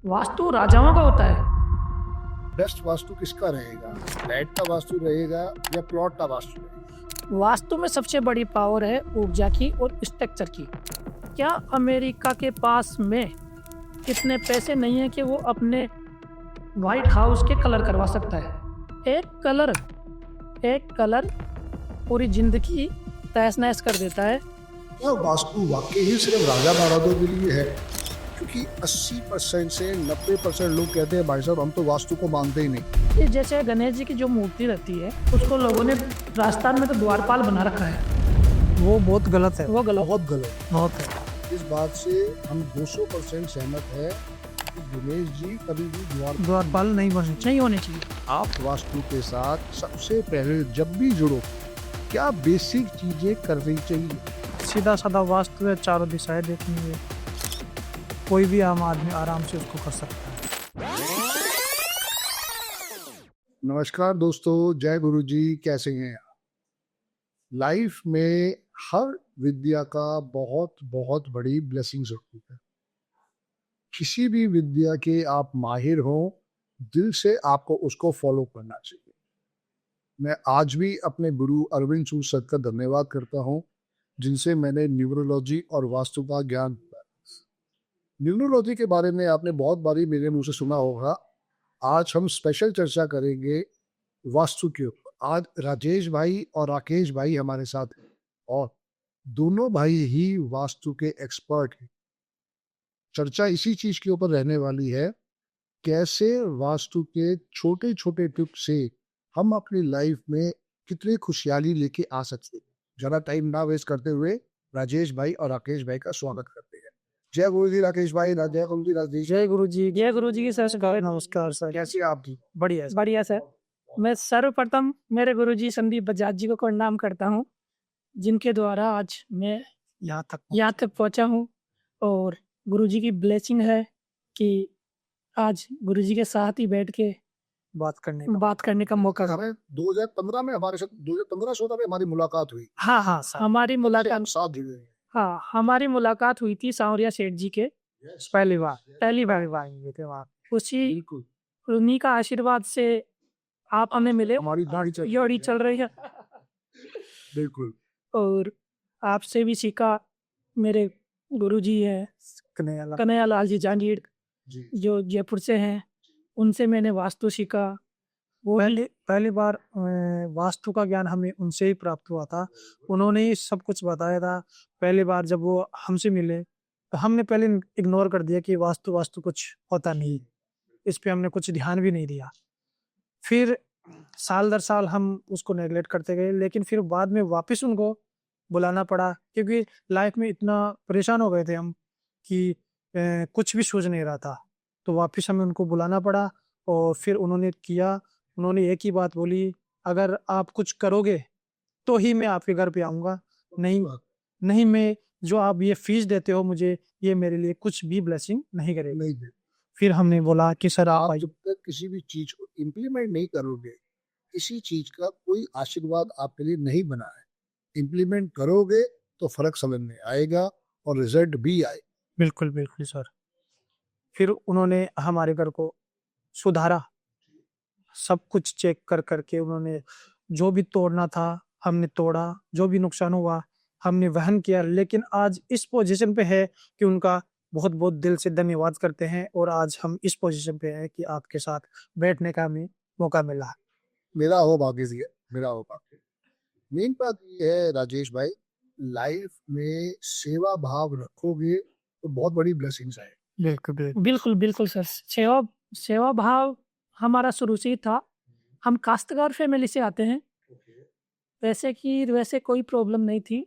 वास्तु राजाओं का होता है। बेस्ट वास्तु किसका रहेगा? फ्लैट का वास्तु रहेगा या प्लॉट का वास्तु रहेगा? वास्तु में सबसे बड़ी पावर है ऊर्जा की और स्ट्रक्चर की। क्या अमेरिका के पास में इतने पैसे नहीं है कि वो अपने व्हाइट हाउस के कलर करवा सकता है? एक कलर पूरी जिंदगी तहस नहस कर देता है। क्या वास्तु वाकई ही सिर्फ राजा महाराजों के लिए है? क्योंकि 80% से 90% लोग कहते हैं भाई साहब हम तो वास्तु को मानते ही नहीं। ये जैसे गणेश जी की जो मूर्ति रहती है उसको लोगों ने राजस्थान में तो द्वारपाल बना रखा है। वो बहुत गलत है। वो गलत बहुत गलत। बहुत है। इस बात से हम 200% सहमत है कि गणेश जी कभी भी द्वारपाल नहीं होने चाहिए। आप वास्तु के साथ सबसे पहले जब भी जुड़ो क्या बेसिक चीजें करनी चाहिए? सीधा साधा वास्तु है, चारों दिशाएं देखनी है, कोई भी आम आदमी आराम से उसको कर सकता है। नमस्कार दोस्तों, जय गुरु जी। कैसे हैं आप? लाइफ में हर विद्या का बहुत बहुत बड़ी ब्लेसिंग्स होती है। किसी भी विद्या के आप माहिर हो, दिल से आपको उसको फॉलो करना चाहिए। मैं आज भी अपने गुरु अरविंद सूद सर का धन्यवाद करता हूँ, जिनसे मैंने न्यूमरोलॉजी और वास्तु का ज्ञान पाया। न्यूमरोलॉजी के बारे में आपने बहुत बारी मेरे मुंह से सुना होगा। आज हम स्पेशल चर्चा करेंगे वास्तु के ऊपर। आज राजेश भाई और राकेश भाई हमारे साथ हैं और दोनों भाई ही वास्तु के एक्सपर्ट हैं। चर्चा इसी चीज के ऊपर रहने वाली है, कैसे वास्तु के छोटे छोटे टिप्स से हम अपनी लाइफ में कितनी खुशहाली लेके आ सकते हैं। ज्यादा टाइम ना वेस्ट करते हुए राजेश भाई और राकेश भाई का स्वागत करते हैं। जय गुरु जी राकेश भाई। जय गुरु जी राजेश। जय गुरु जी की सर। नमस्कार सर। कैसी आपकी? बढ़िया सर। मैं सर्वप्रथम मेरे गुरुजी संदीप बजाज जी को प्रणाम करता हूँ, जिनके द्वारा आज मैं यहाँ तक पहुँचा हूँ। और गुरुजी की ब्लेसिंग है कि आज गुरुजी के साथ ही बैठ के बात करने का मौका। हमें 2015 में हमारे साथ 2015-16 में हमारी मुलाकात हुई। हाँ सर। हमारी मुलाकात साथ जुड़े हैं। हाँ, हमारी मुलाकात हुई थी सांवरिया सेठ जी के पहली बार थे वहाँ। उसी उन्हीं का आशीर्वाद से आप हमें मिले। हमारी योड़ी चल रही है। बिल्कुल। और आपसे भी सीखा। मेरे गुरुजी है कन्हैया लाल जी जांगीर, जो जयपुर से हैं, उनसे मैंने वास्तु सीखा। वो पहली बार वास्तु का ज्ञान हमें उनसे ही प्राप्त हुआ था। उन्होंने ही सब कुछ बताया था। पहली बार जब वो हमसे मिले तो हमने पहले इग्नोर कर दिया कि वास्तु कुछ होता नहीं, इस पे हमने कुछ ध्यान भी नहीं दिया। फिर साल दर साल हम उसको नेगलेक्ट करते गए, लेकिन फिर बाद में वापस उनको बुलाना पड़ा, क्योंकि लाइफ में इतना परेशान हो गए थे हम कि कुछ भी सूझ नहीं रहा था। तो वापस हमें उनको बुलाना पड़ा और फिर उन्होंने एक ही बात बोली, अगर आप कुछ करोगे तो ही मैं आपके घर पे आऊँगा, नहीं मैं जो आप ये फीस देते हो मुझे, ये मेरे लिए कुछ भी ब्लेसिंग नहीं करेगा। फिर हमने बोला कि सर आप जब तक किसी भी चीज को इम्प्लीमेंट नहीं करोगे, किसी चीज का कोई आशीर्वाद आपके लिए नहीं बना है। इम्प्लीमेंट करोगे तो फर्क समझ में आएगा और रिजल्ट भी आए। बिल्कुल सर। फिर उन्होंने हमारे घर को सुधारा, सब कुछ चेक करके उन्होंने जो भी तोड़ना था हमने तोड़ा, जो भी नुकसान हुआ हमने वहन किया। लेकिन आज इस पोजीशन पे है कि उनका बहुत बहुत दिल से धन्यवाद करते हैं, और आज हम इस पोजीशन पे हैं कि आपके साथ बैठने का हमें मौका मिला। मेरा हो भाग्य। मेन बात ये है राजेश भाई, लाइफ में सेवा भाव रखोगे तो बहुत बड़ी ब्लेसिंग्स आए। बिल्कुल सर। सेवा भाव हमारा शुरू से ही था। हम काश्तकार फैमिली से आते हैं। वैसे कोई प्रॉब्लम नहीं थी,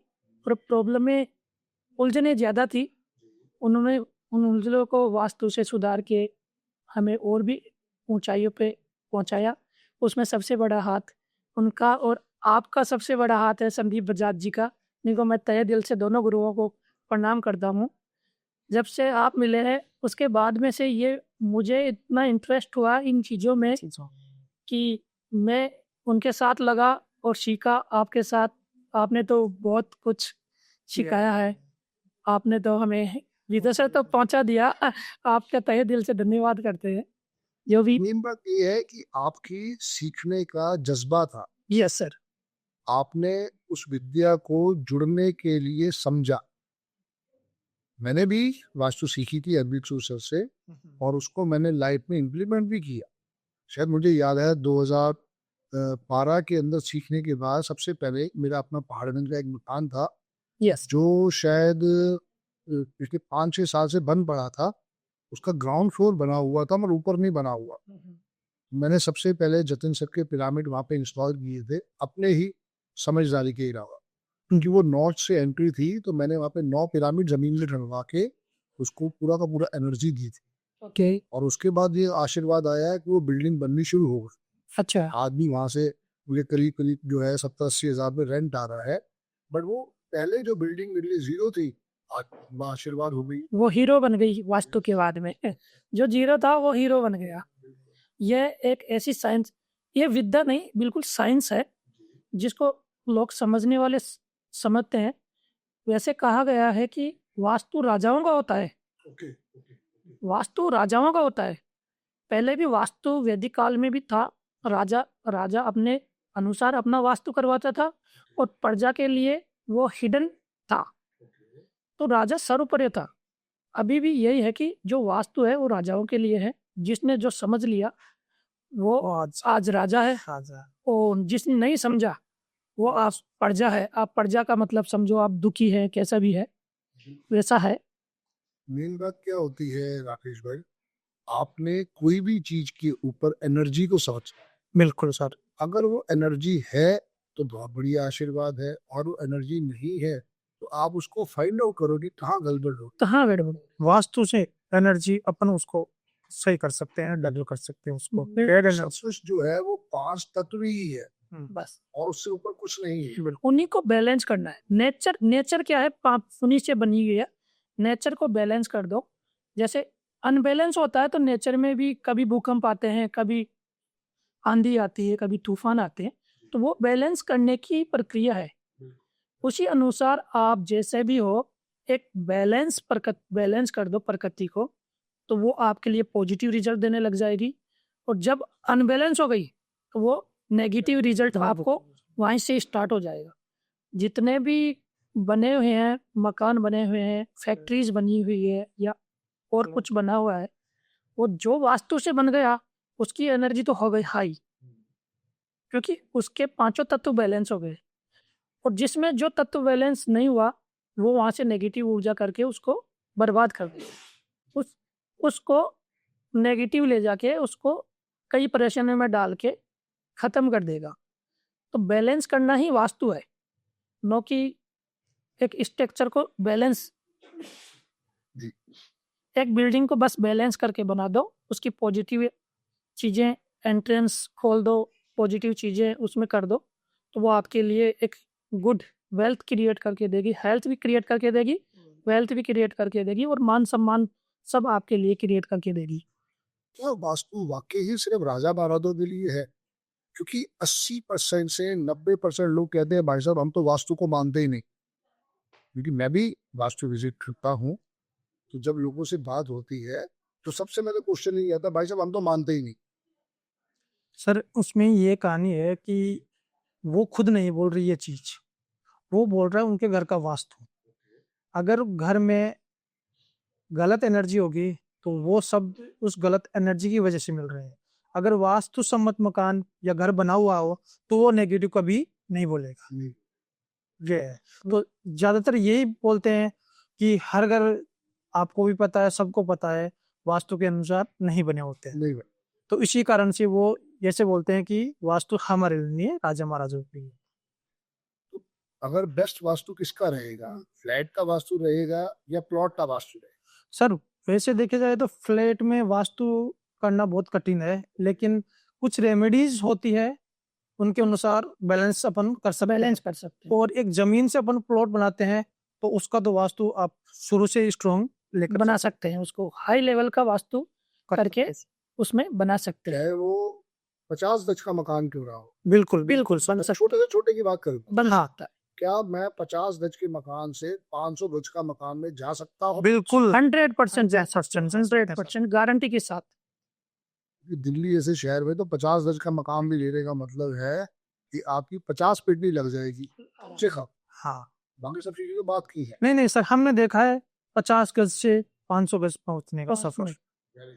और प्रॉब्लम में उलझने ज़्यादा थी। उन्होंने उन उलझनों को वास्तु से सुधार के हमें और भी ऊंचाइयों पे पहुंचाया। उसमें सबसे बड़ा हाथ उनका और आपका सबसे बड़ा हाथ है संदीप बजाज जी का, जिनको मैं तहे दिल से दोनों गुरुओं को प्रणाम करता हूँ। जब से आप मिले हैं उसके बाद में से ये मुझे इतना इंटरेस्ट हुआ इन चीज़ों में कि मैं उनके साथ लगा और सीखा। आपके साथ आपने तो बहुत कुछ सिखाया है। आपने तो हमें विदेश से तो पहुंचा दिया। आपका तहे दिल से धन्यवाद करते हैं जो भी। मेन बात ये है कि आपकी सीखने का जज्बा था, यस सर। आपने उस विद्या को जुड़ने के लिए समझा। मैंने भी वास्तु सीखी थी अमृतसर सर से और उसको मैंने लाइफ में इम्प्लीमेंट भी किया। शायद मुझे याद है 2012 के अंदर सीखने के बाद सबसे पहले मेरा अपना पहाड़गंज का एक मकान था यस जो शायद पिछले 5-6 साल से बंद पड़ा था। उसका ग्राउंड फ्लोर बना हुआ था मगर ऊपर नहीं बना हुआ। मैंने सबसे पहले जतिन सर के पिरामिड वहाँ पे इंस्टॉल किए थे अपने ही समझदारी के अलावा, क्योंकि वो नॉर्थ से एंट्री थी तो मैंने वहाँ पे 9 पिरामिड जमीन में ढलवा के उसको पूरा का पूरा एनर्जी दी थी। ओके। और उसके बाद ये आशीर्वाद आया कि वो बिल्डिंग बननी शुरू हो गई। अच्छा। आदमी वहाँ से मुझे करीब करीब जो है 70-80 हज़ार में रेंट आ रहा है। बट वो पहले जो बिल्डिंग मेरे लिए जीरो थी आज आशीर्वाद हो गई। वो हीरो बन गई वास्तु के बाद में। जो जीरो था वो हीरो बन गया। यह एक ऐसी साइंस, ये विद्या नहीं बिल्कुल साइंस है जिसको लोग समझने वाले समझते हैं। वैसे कहा गया है कि वास्तु राजाओं का होता है। वास्तु राजाओं का होता है। पहले भी वास्तु वैदिक काल में भी था। राजा अपने अनुसार अपना वास्तु करवाता था और प्रजा के लिए वो हिडन था, तो राजा सर्वोपरि था। अभी भी यही है कि जो वास्तु है वो राजाओं के लिए है। जिसने जो समझ लिया वो आज राजा है, और जिसने नहीं समझा वो आप प्रजा है। आप प्रजा का मतलब समझो आप दुखी है, कैसा भी है वैसा है। मेन बात क्या होती है राकेश भाई, आपने कोई भी चीज के ऊपर एनर्जी को समझा। बिल्कुल सर। अगर वो एनर्जी है तो बहुत बढ़िया आशीर्वाद है, और वो एनर्जी नहीं है तो आप उसको फाइंड आउट करो कि कहाँ गड़बड़ हो। कहाँ गड़बड़। वास्तु से एनर्जी अपन उसको सही कर सकते हैं, डबल कर सकते हैं उसको। सब कुछ जो है वो 5 तत्व ही है बस, और उससे ऊपर कुछ नहीं है। उन्हीं को बैलेंस करना है। नेचर क्या है, उन्हीं से बनी हुई है। नेचर को बैलेंस कर दो। जैसे अनबैलेंस होता है तो नेचर में भी कभी भूकंप आते हैं, कभी आंधी आती है, कभी तूफान आते हैं। तो वो बैलेंस करने की प्रक्रिया है। उसी अनुसार आप जैसे भी हो एक बैलेंस कर दो प्रकृति को, तो वो आपके लिए पॉजिटिव रिजल्ट देने लग जाएगी। और जब अनबैलेंस हो गई तो वो नेगेटिव रिजल्ट आपको वहीं से स्टार्ट हो जाएगा। जितने भी बने हुए हैं मकान, बने हुए हैं फैक्ट्रीज बनी हुई है या और कुछ बना हुआ है, वो जो वास्तु से बन गया उसकी एनर्जी तो हो गई हाई, क्योंकि उसके 5 तत्व बैलेंस हो गए। और जिसमें जो तत्व बैलेंस नहीं हुआ वो वहाँ से नेगेटिव ऊर्जा करके उसको बर्बाद कर दिया। उसको नेगेटिव ले जाके उसको कई परेशानियों में डाल के ख़त्म कर देगा। तो बैलेंस करना ही वास्तु है, न कि एक स्ट्रक्चर को बैलेंस। एक बिल्डिंग को बस बैलेंस करके बना दो, उसकी पॉजिटिव चीज़ें एंट्रेंस खोल दो, पॉजिटिव चीज़ें उसमें कर दो, तो वो आपके लिए एक गुड वेल्थ क्रिएट करके देगी। हेल्थ भी क्रिएट करके देगी, वेल्थ भी क्रिएट करके देगी, और मान सम्मान सब आपके लिए क्रिएट करके देगी। क्या वास्तु वाकई ही सिर्फ राजा महाराजों के लिए है? क्योंकि 80% से 90% लोग कहते हैं भाई साहब हम तो वास्तु को मानते ही नहीं। क्योंकि मैं भी वास्तु विजिट करता हूँ, तो जब लोगों से बात होती है तो सबसे पहले क्वेश्चन ये आता है भाई साहब हम तो मानते ही नहीं। सर उसमें ये कहानी है कि वो खुद नहीं बोल रही ये चीज, वो बोल रहा है उनके घर का वास्तु। अगर घर में गलत एनर्जी होगी तो वो सब उस गलत एनर्जी की वजह से मिल रहे हैं। अगर वास्तु सम्मत मकान या घर बना हुआ हो तो वो नेगेटिव कभी नहीं बोलेगा। ये है। तो ज्यादातर यही बोलते हैं कि हर घर, आपको भी पता है सबको पता है, वास्तु के अनुसार नहीं बने होते हैं। तो इसी कारण से वो जैसे बोलते हैं कि वास्तु हमारे लिए नहीं है, राजा महाराजों के लिए। तो अगर बेस्ट वास्तु किसका रहेगा, फ्लैट का वास्तु रहेगा या प्लॉट का वास्तु रहेगा? सर वैसे देखे जाए तो फ्लैट में वास्तु करना बहुत कठिन है, लेकिन कुछ रेमेडीज होती है उनके अनुसार बैलेंस अपन कर सकते हैं। और एक जमीन से अपन प्लॉट बनाते हैं तो उसका तो वास्तु आप शुरू से स्ट्रॉन्ग लेकर बना सकते हैं। उसको हाई लेवल का वास्तु करके उसमें बना सकते हैं। चाहे वो 50 गज का मकान क्यों रहा हो। बिल्कुल छोटे से छोटे की बात करूँ, बना सकता है। क्या मैं 50 गज के मकान से 500 गज का मकान में जा सकता हूँ? बिल्कुल 100% 100% गारंटी के साथ। कि दिल्ली जैसे शहर में तो 50 गज का मकान भी लेने का मतलब है कि आपकी 50 पेटी लग जाएगी कम से कम। हाँ बाकी सब चीजों की बात की है। नहीं सर, हमने देखा है 50 गज से 500 गज पहुंचने का सफर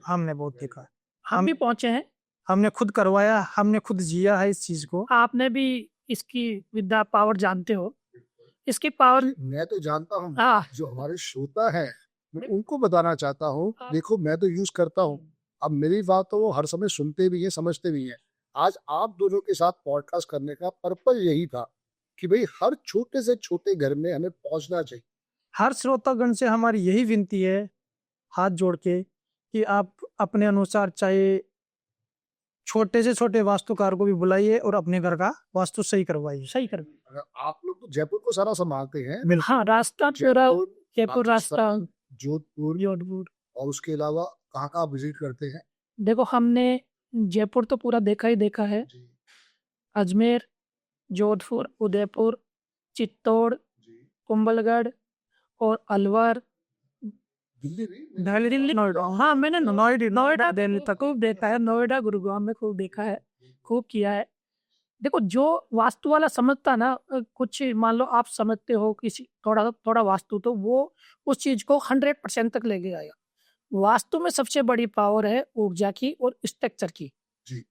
हमने बहुत देखा है। हम भी पहुंचे हैं, हमने खुद करवाया, हमने खुद जिया है इस चीज को। आपने भी इसकी विद्या पावर जानते हो, इसकी पावर। मैं तो जानता हूँ, हाँ जो हमारे श्रोता है मैं उनको बताना चाहता हूँ। देखो मैं तो यूज करता हूँ, अब मेरी बात तो वो हर समय सुनते भी हैं समझते भी हैं। आज आप दोनों के साथ पॉडकास्ट करने का पर्पज यही था कि भाई हर छोटे से छोटे घर में हमें पहुंचना चाहिए। हर श्रोतागण से हमारी यही विनती है हाथ जोड़ के कि आप अपने अनुसार चाहे छोटे से छोटे वास्तुकार को भी बुलाइए और अपने घर का वास्तु सही करवाइए। सही कर। अगर आप लोग तो जयपुर को सारा संभालते हैं, हाँ रास्ता पूरा जयपुर रास्ता, जोधपुर जोधपुर। और उसके अलावा कहाँ कहाँ विजिट करते हैं? देखो हमने जयपुर तो पूरा देखा ही देखा है, अजमेर, जोधपुर, उदयपुर, चित्तौड़, कुंभलगढ़ और अलवर, दिल्ली भी? दिल्ली, नोएडा। हाँ मैंने नोएडा दिल्ली तक खूब देखा है, नोएडा गुरुग्राम में खूब देखा है, खूब किया है। देखो जो वास्तु वाला समझता ना, कुछ मान लो आप समझते हो किसी थोड़ा थोड़ा वास्तु, तो वो उस चीज को 100% तक लेके आएगा। वास्तु में सबसे बड़ी पावर है ऊर्जा की और स्ट्रक्चर की। जी।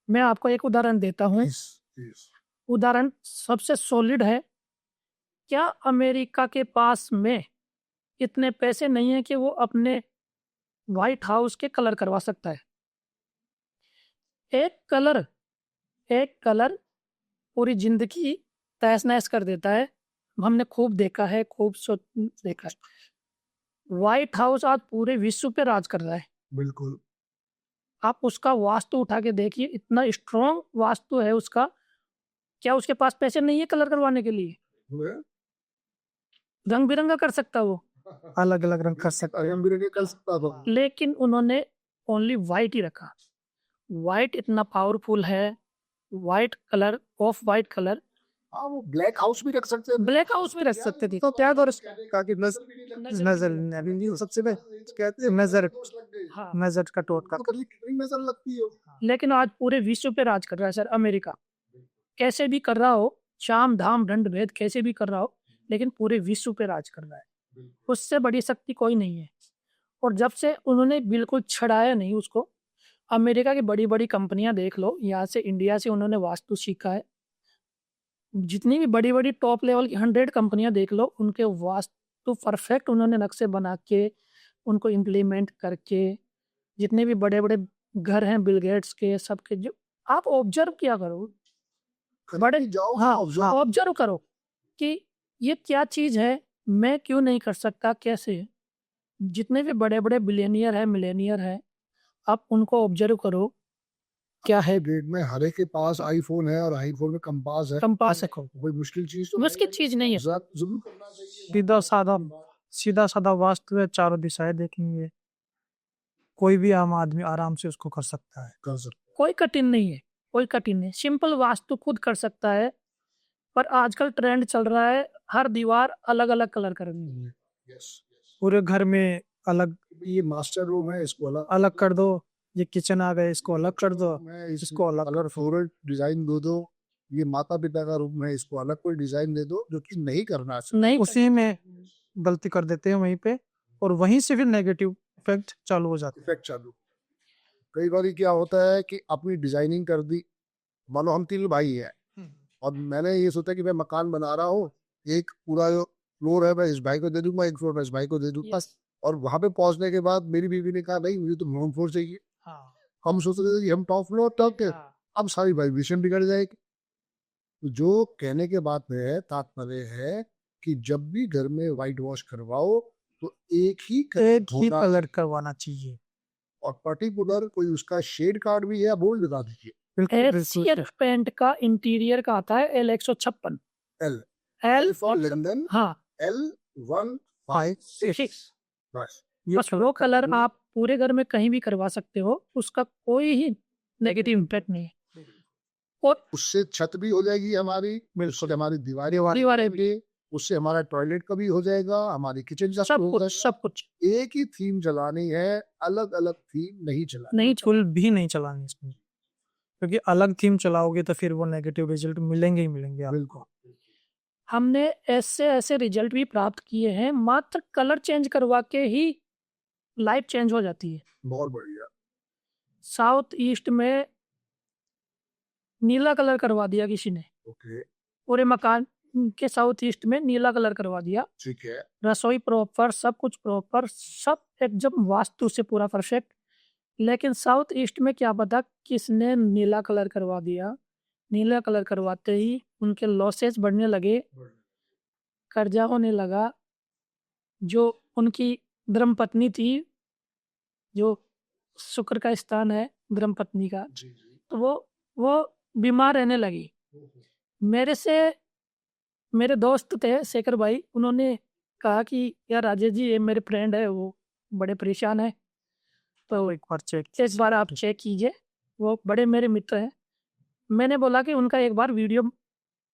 मैं आपको एक उदाहरण देता हूँ। उदाहरण सबसे सॉलिड है। क्या अमेरिका के पास में इतने पैसे नहीं है कि वो अपने व्हाइट हाउस के कलर करवा सकता है? एक कलर पूरी जिंदगी तहस नहस कर देता है। हमने खूब देखा है, खूब देखा है। व्हाइट हाउस आज पूरे विश्व पे राज कर रहा है। बिल्कुल। आप उसका वास्तु उठा के देखिए, इतना स्ट्रॉन्ग वास्तु है उसका। क्या उसके पास पैसे नहीं है कलर करवाने के लिए? रंग बिरंगा कर सकता वो, अलग अलग रंग कर सकते हैं। कर सकता था, लेकिन उन्होंने ओनली व्हाइट ही रखा। व्हाइट इतना पावरफुल है, white colour, of white colour. हाँ वो ब्लैक हाउस भी रख सकते हैं, ब्लैक हाउस में रख सकते थे। तो त्याग और नजर सबसे कहते हैं नजर, हाँ नजर का टोटका। कितनी नजर लगती है। लेकिन आज पूरे विश्व पे राज कर रहा है सर अमेरिका। कैसे भी कर रहा हो, शाम धाम दंड भेद कैसे भी कर रहा हो, लेकिन पूरे विश्व पे राज कर रहा है। उससे बड़ी शक्ति कोई नहीं है। और जब से उन्होंने बिल्कुल छड़ाया नहीं उसको, अमेरिका की बड़ी बड़ी कंपनियां देख लो, यहाँ से इंडिया से उन्होंने वास्तु सीखा है। जितनी भी बड़ी बड़ी टॉप लेवल की 100 कंपनियां देख लो, उनके वास्तु परफेक्ट उन्होंने नक्शे बना के उनको इम्प्लीमेंट करके, जितने भी बड़े बड़े घर हैं बिल गेट्स के, सबके, जो आप ऑब्जर्व किया करो, बड़े जाओ, हाँ observe ऑब्जर्व करो कि ये क्या चीज है, मैं क्यों नहीं कर सकता, कैसे। जितने भी बड़े बड़े बिलियनियर है, मिलेनियर है, आप उनको ऑब्जर्व करो क्या है। डेट में हर एक के पास आईफोन है और आईफोन में कंपास है। कंपास है, कोई मुश्किल चीज तो मुश्किल चीज नहीं है। जरूर करना चाहिए। सीधा साधा वास्तु है, चारों दिशाएं देखेंगे, कोई भी आम आदमी आराम से उसको कर सकता है। कर सकते कोई कठिन नहीं है, कोई कठिन नहीं। सिंपल वास्तु खुद कर सकता है। पर आजकल ट्रेंड चल रहा है हर दीवार अलग अलग कलर करनी है। पूरे घर में अलग, ये मास्टर रूम है, इसको अलग अलग कर दो, ये किचन आ गए इसको अलग कर दो, इसको अलग कलर फ्लोरल डिजाइन दे दो, ये माता पिता का रूम है, इसको अलग कोई डिजाइन दे दो, जो कि नहीं करना चाहिए। नहीं, उसी में गलती कर देते हैं वहीं पे, और वहीं से फिर नेगेटिव इफेक्ट चालू हो जाता है। इफेक्ट चालू। कई बार क्या होता है कि अपनी डिजाइनिंग कर दी, मानो हम 3 भाई हैं और मैंने ये सोचा कि मैं मकान बना रहा हूँ, एक पूरा जो फ्लोर है मैं इस भाई को दे दूंगा, एक फ्लोर मैं इस भाई को दे दूंगा। और वहां पे पहुंचने के बाद मेरी बीवी ने कहा नहीं मुझे तो ग्राउंड फ्लोर चाहिए। हम सोच रहे थे कि हम टॉप फ्लोर तक, अब सारी वाइब्रेशन बिगड़ जाएगी। तो जो कहने के बाद में तात्पर्य है कि जब भी घर में व्हाइट वॉश करवाओ तो एक ही कलर करवाना चाहिए, और पर्टिकुलर कोई उसका शेड कार्ड भी है, बोल बता दीजिए। एशियन पेंट का इंटीरियर का आता है L156, एल फॉर लंदन, हाँ L156। बस वो कलर आप पूरे घर में कहीं भी करवा सकते हो, उसका कोई ही नेगेटिव इम्पैक्ट नहीं है। और उससे छत भी हो जाएगी हमारी, उससे हमारी दीवारें दीवारें भी, भी, उससे हमारा टॉयलेट का भी हो जाएगा, हमारी किचन का सब हो कुछ जाएगा। सब कुछ एक ही थीम चलानी है, अलग अलग थीम नहीं चलानी। नहीं बिल्कुल भी नहीं चलानी इसमें, क्योंकि अलग थीम चलाओगे तो फिर वो नेगेटिव रिजल्ट मिलेंगे ही मिलेंगे आपको। बिल्कुल हमने ऐसे ऐसे रिजल्ट भी प्राप्त किए हैं, मात्र कलर चेंज करवा के ही लाइफ चेंज हो जाती है। बहुत बढ़िया। साउथ ईस्ट में नीला कलर करवा दिया किसी ने, ओके पूरे मकान के साउथ ईस्ट में नीला कलर करवा दिया, ठीक है। रसोई प्रॉपर, सब कुछ प्रॉपर, सब एकदम वास्तु से पूरा परफेक्ट। लेकिन साउथ ईस्ट में क्या पता किसने नीला कलर करवा दिया, नीला कलर करवाते ही उनके लॉसेस बढ़ने लगे, कर्जा होने लगा। जो उनकी धर्मपत्नी थी, जो शुक्र का स्थान है धर्मपत्नी का, जी जी। तो वो बीमार रहने लगी। मेरे से मेरे दोस्त थे शेखर भाई, उन्होंने कहा कि यार राजेश जी, ये मेरे फ्रेंड है, वो बड़े परेशान है, तो एक बार चेक एक बार आप चेक कीजिए, वो बड़े मेरे मित्र हैं। मैंने बोला कि उनका एक बार वीडियो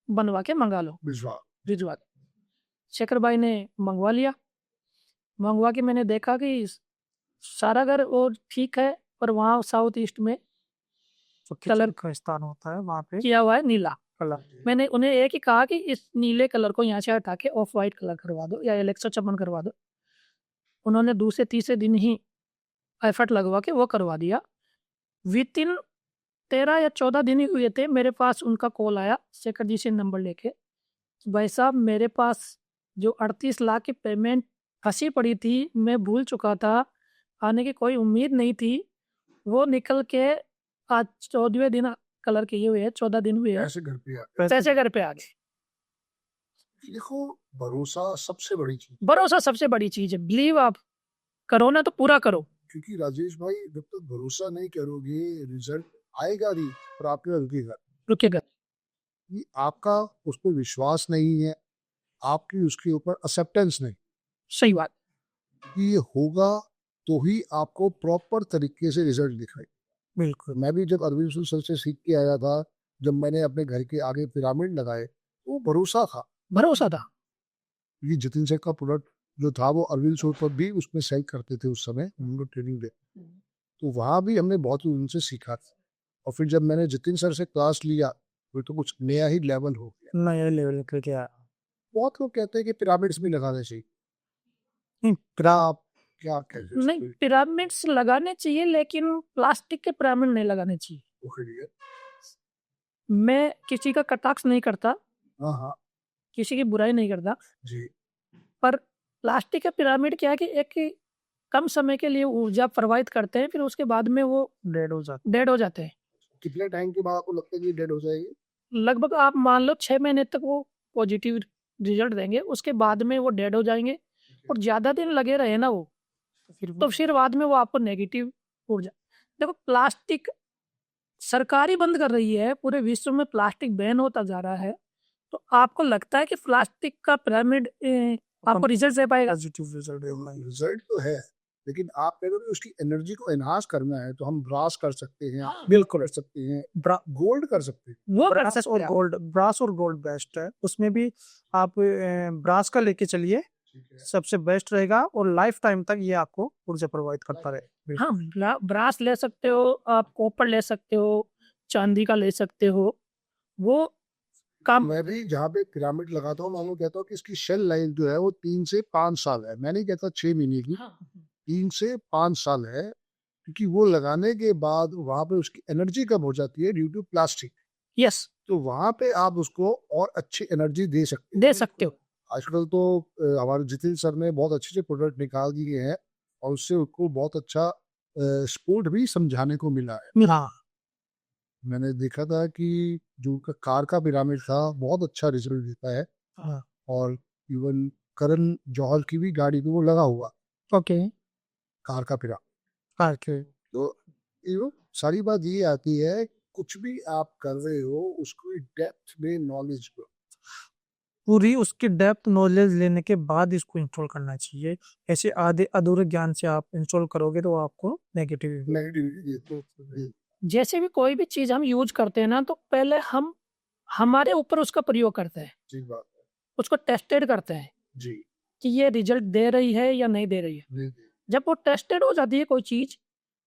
बनवा के मंगा लो, भिजवा के। शेखर भाई ने मंगवा लिया, मंगवा के मैंने देखा कि सारा घर और ठीक है, पर वहाँ साउथ ईस्ट में कलर का स्थान होता है वहाँ पे किया हुआ है नीला कलर। मैंने उन्हें एक ही कहा कि इस नीले कलर को यहाँ से हटा के ऑफ वाइट कलर करवा दो या एलेक्सो चमन करवा दो। उन्होंने दूसरे तीसरे दिन ही एफर्ट लगवा के वो करवा दिया। विद इन 13 या 14 दिन ही हुए थे, मेरे पास उनका कॉल आया शेखर जी से नंबर लेके, भाई साहब मेरे पास जो 38 लाख की पेमेंट फंसी पड़ी थी, मैं भूल चुका था, आने की कोई उम्मीद नहीं थी, वो निकल के आज 14वें दिन कलर किए हुए हैं, 14 दिन हुए हैं, ऐसे घर पे आ गए। पैसे घर पे आ गए। देखो भरोसा सबसे बड़ी चीज, भरोसा सबसे बड़ी चीज है, बिलीव आप करो ना तो पूरा करो। क्योंकि राजेश भाई जब तक भरोसा नहीं करोगे रिजल्ट आएगा नहीं, पर आपके रुकेगा। रुकेगा, कि आपका उस पर विश्वास नहीं है, आपकी उसके ऊपर एक्सेप्टेंस नहीं सही बात। कि ये होगा, तो ही आपको प्रॉपर तरीके से रिजल्ट दिखाई। बिल्कुल। मैं भी जब अरविंद सर से सीख के आया था, जब मैंने अपने घर के आगे पिरामिड लगाए, तो भरोसा था, भरोसा था। क्योंकि जितिन सर का प्रोडक्ट जो था वो अरविंद सर पर भी उसमें सेल करते थे उस समय, उनको ट्रेनिंग दे, तो वहाँ भी हमने बहुत उनसे सीखा था। और फिर जब मैंने जितिन सर से क्लास लिया, फिर तो कुछ नया ही लेवल हो गया। नया लेवल के क्या बहुत लोग कहते हैं कि पिरामिड्स भी लगाने चाहिए, नहीं, आप क्या कहते हैं? नहीं, पिरामिड्स लगाने चाहिए, लेकिन प्लास्टिक के पिरामिड नहीं लगाने चाहिए। इसलिए मैं किसी का कटाक्ष नहीं करता, हाँ हाँ किसी की बुराई नहीं करता, जी। पर प्लास्टिक के पिरामिड क्या है कि एक कम समय के लिए ऊर्जा प्रवाहित करते हैं, फिर उसके बाद में वो डेड हो जाते हैं। कितने टाइम के बाद आपको लगता है कि डेड हो जाएगी? लगभग आप मान लो 6 महीने तक वो पॉजिटिव रिजल्ट देंगे, उसके बाद में वो डेड हो जाएंगे। और ज़्यादा दिन लगे रहे ना वो, तो फिर बाद में वो आपको नेगेटिव ऊर्जा। देखो प्लास्टिक सरकार ही बंद कर रही है, पूरे विश्व में प्लास्टिक बैन होता जा रहा है, तो आपको लगता है कि प्लास्टिक का पिरामिड आपको रिजल्ट दे पाएगा? पॉजिटिव रिजल्ट रिजल्ट तो है, लेकिन आप कह रहे हो उसकी एनर्जी को एनहांस करना है, तो हम ब्रास कर सकते हैं, बिल्कुल कर सकते हैं, गोल्ड कर सकते हैं। वो कर ब्रास सकते और हैं। गोल्ड, ब्रास और गोल्ड बेस्ट है। उसमें भी आप ब्रास का लेके चलिए, सबसे बेस्ट रहेगा और लाइफ टाइम तक ये आपको ऊर्जा प्रोवाइड करता रहे। हाँ, ब्रास ले सकते हो आप, कॉपर ले सकते हो, चांदी का ले सकते हो, वो काम। मैं भी जहाँ पे पिरामिड लगाता हूँ, मैं कहता हूँ कि इसकी शेल लाइफ जो है वो 3 से 5 साल है। मैं नहीं कहता 6 महीने की, 3 से 5 साल है, क्योंकि वो लगाने के बाद वहां पे उसकी एनर्जी कम हो जाती है ड्यू टू प्लास्टिक। यस, तो वहां पे आप उसको और अच्छी एनर्जी दे सकते दे सकते हो। आजकल तो हमारे जितिन सर ने बहुत अच्छे से प्रोडक्ट निकाल दिए हैं, और उससे उसको बहुत अच्छा सपोर्ट भी समझाने को मिला है। हाँ, मैंने देखा था कि जो उनका कार का पिरामिड था बहुत अच्छा रिजल्ट देता है, हाँ। और इवन करण जौहर की भी गाड़ी में वो लगा हुआ ओके, कार का पिरामिड। कार के तो सारी बात ये आती है, कुछ भी आप कर रहे हो उसको डेप्थ में नॉलेज दो। पूरी उसकी डेप्थ नॉलेज लेने के बाद इसको इंस्टॉल करना चाहिए। ऐसे आधे अधूरे ज्ञान से आप इंस्टॉल करोगे तो आपको नेगेटिव नेगेटिव जैसे भी कोई भी चीज़ हम यूज़ करते हैं ना, तो पहले हम हमारे ऊपर उसका प्रयोग करते हैं, ठीक बात है। उसको टेस्टेड करते हैं जी। कि ये रिजल्ट दे रही है या नहीं दे रही है। जी, जब वो टेस्टेड हो जाती है कोई चीज़,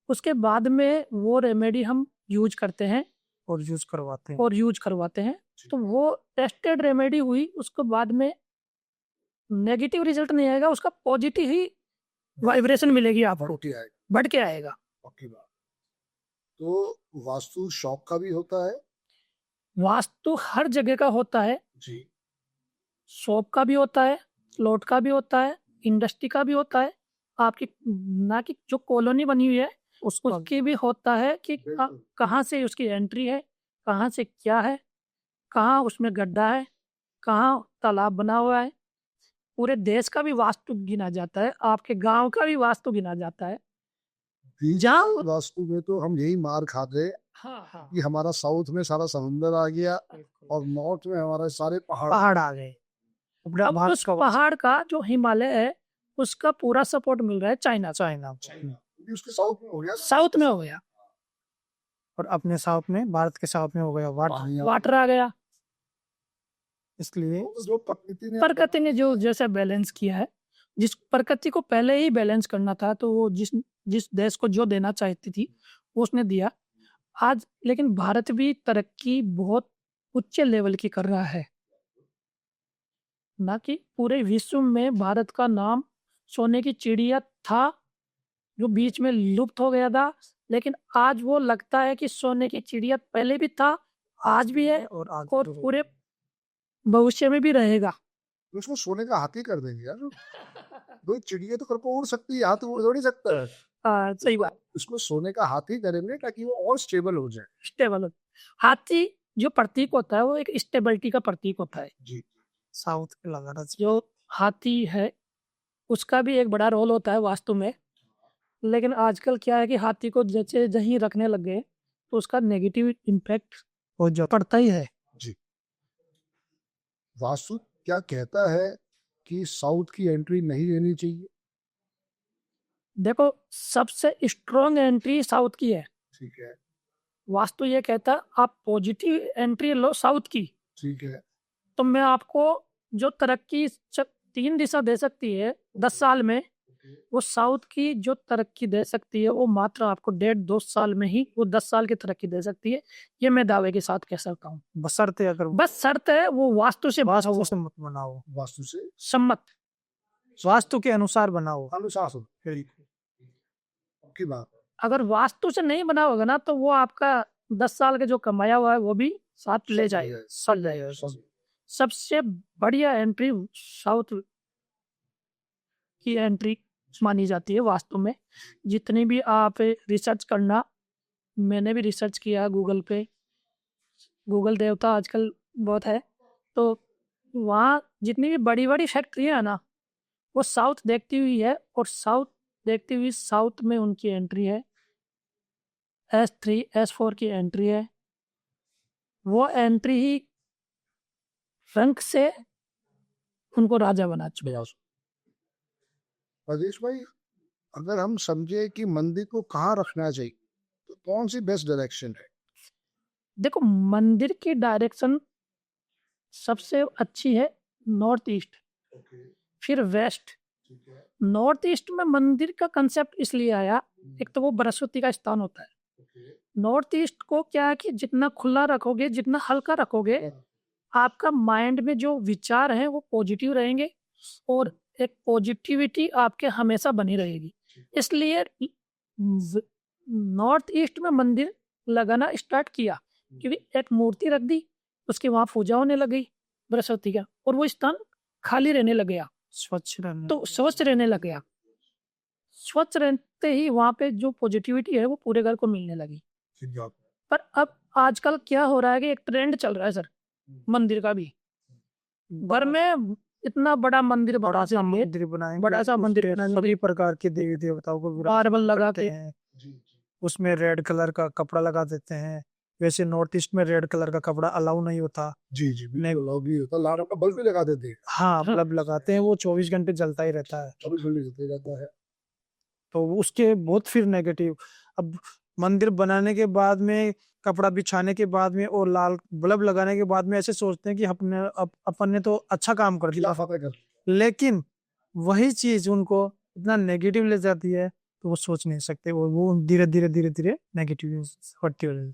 उसके बाद में वो रेमेडी हम यूज़ करते हैं और यूज करवाते हैं। और यूज़ करवाते हैं। तो वो टेस्टेड रेमेडी हुई, उसके बाद में नेगेटिव रिजल्ट नहीं आएगा, उसका पॉजिटिव ही वाइब्रेशन मिलेगी आपको, बढ़ के आएगा, बढ़ के आएगा। पक्की बात। तो वास्तु शौक का भी होता है? वास्तु हर जगह का होता है, जी। शॉप का भी होता है, प्लॉट का भी होता है, इंडस्ट्री का भी होता है, आपकी ना कि जो कॉलोनी बनी हुई है उसकी भी होता है कि बिल्कुल। कहाँ से उसकी एंट्री है, कहाँ से क्या है, कहाँ उसमें गड्ढा है, कहाँ तालाब बना हुआ है। पूरे देश का भी वास्तु गिना जाता है, आपके गांव का भी वास्तु गिना जाता है। जहाँ वास्तु में तो हम यही मार खाते हाँ कि हमारा साउथ में सारा समुंदर आ गया और नॉर्थ में हमारे सारे पहाड़। पहाड़ आ गए। पूरा अब भारत उस का पहाड़ का जो हिमालय है उसका पूरा सपोर्ट मिल रहा है चाइना से। चाइना क्योंकि उसके साउथ में हो गया। साउथ में हो गया, और अपने साउथ में, भारत के साउथ में हो गया वाटर। वाटर आ गया। इसलिए जो प्रकृति ने प्रकृति ने जो जैसा बैलेंस किया है, जिस प्रकृति को पहले ही बैलेंस करना था, तो वो जिस जिस देश को जो देना चाहती थी वो उसने दिया। आज लेकिन भारत भी तरक्की बहुत उच्च लेवल की कर रहा है, ना कि पूरे विश्व में भारत का नाम सोने की चिड़िया था जो बीच में लुप्त हो गया था, लेकिन आज वो लगता है कि सोने की चिड़िया पहले भी था, आज भी है और आगे और तो होगा। पूरे भविष्य में भी रहेगा। उसको सोने का हाथी कर देंगे यार। दो चिड़िया तो करके उड़ सकती है, हाथ उड़ नहीं सकता। सही बात, उसको सोने का हाथी करेंगे ताकि वो और स्टेबल हो जाए। स्टेबल हो। हाथी जो प्रतीक होता है वो एक स्टेबिलिटी का प्रतीक होता है। जी। साउथ के लगा रहा जो हाथी है उसका भी एक बड़ा रोल होता है वास्तु में, लेकिन आजकल क्या है कि हाथी को जैसे जहीं रखने लग गए तो उसका नेगेटिव इम्पैक्ट हो जाता। पड़ता ही है। जी। वास्तु क्या कहता है कि साउथ की एंट्री नहीं लेनी चाहिए? देखो, सबसे स्ट्रॉन्ग एंट्री साउथ की है। ठीक है। वास्तु ये कहता है आप पॉजिटिव एंट्री लो साउथ की, ठीक है। तो मैं आपको जो तरक्की 3 दिशा दे सकती है 10 साल में, वो साउथ की जो तरक्की दे सकती है वो मात्र आपको 1.5-2 साल में ही वो 10 साल की तरक्की दे सकती है। ये मैं दावे के साथ कह सकता हूँ। बशर्ते अगर बस शर्त है वो वास्तु से वास्तु से मत बनाओ, वास्तु से सम्मत। वास्तु के अनुसार बनाओ। अनुशासन की बात। अगर वास्तु से नहीं बना होगा ना तो वो आपका 10 साल का जो कमाया हुआ है वो भी साथ ले जाएगा, सड़ जाएगा। सबसे बढ़िया एंट्री साउथ की एंट्री मानी जाती है वास्तु में। जितनी भी आप रिसर्च करना, मैंने भी रिसर्च किया गूगल पे, गूगल देवता आजकल बहुत है, तो वहाँ जितनी भी बड़ी बड़ी फैक्ट्रियाँ है ना वो साउथ देखती हुई है, और साउथ देखती हुई साउथ में उनकी एंट्री है। S3 S4 की एंट्री है, वो एंट्री ही रंक से उनको राजा बना चुके हैं। राजेश भाई, अगर हम समझे कि मंदिर को कहाँ रखना चाहिए तो कौन सी बेस्ट डायरेक्शन है? देखो, मंदिर की डायरेक्शन सबसे अच्छी है नॉर्थ ईस्ट, फिर वेस्ट। नॉर्थ ईस्ट में मंदिर का कंसेप्ट इसलिए आया, एक तो वो बृहस्पति का स्थान होता है। नॉर्थ ईस्ट को क्या है कि जितना खुला रखोगे, जितना हल्का रखोगे, आपका माइंड में जो विचार हैं वो पॉजिटिव रहेंगे और एक पॉजिटिविटी आपके हमेशा बनी रहेगी। इसलिए नॉर्थ ईस्ट में मंदिर लगाना स्टार्ट किया, क्योंकि एक मूर्ति रख दी, उसके वहाँ पूजा होने लगी बृहस्पति का, और वो स्थान खाली रहने लग गया, स्वच्छ रहने तो स्वच्छ रहने लग गया। स्वच्छ रहते ही वहाँ पे जो पॉजिटिविटी है वो पूरे घर को मिलने लगी। पर अब आजकल क्या हो रहा है कि एक ट्रेंड चल रहा है सर, मंदिर का भी। घर में इतना बड़ा मंदिर, बड़ा सा मंदिर बनाएंगे, बड़ा सा मंदिर बनाएंगे, सभी प्रकार के देवी देवताओं को मार्बल लगा करते के हैं, उसमें रेड कलर का कपड़ा लगा देते हैं। वैसे नॉर्थ ईस्ट में रेड कलर का कपड़ा अलाउ नहीं होता। जी जी, बिल्कुल अलाउ भी होता। लाल का बल्ब भी लगा देते हैं। हाँ, बल्ब लगाते हैं, वो 24 घंटे जलता ही रहता है। 24 घंटे जलते रहता है। तो उसके बहुत फिर नेगेटिव। अब मंदिर बनाने के बाद में, कपड़ा बिछाने के बाद में और लाल बल्ब लगाने के बाद में ऐसे सोचते हैं कि अपन ने तो अच्छा काम कर दिया, खिलाफत कर लेकिन वही चीज उनको इतना नेगेटिव ले जाती है तो वो सोच नहीं सकते, वो धीरे धीरे धीरे धीरे नेगेटिव बढ़ती हो जाती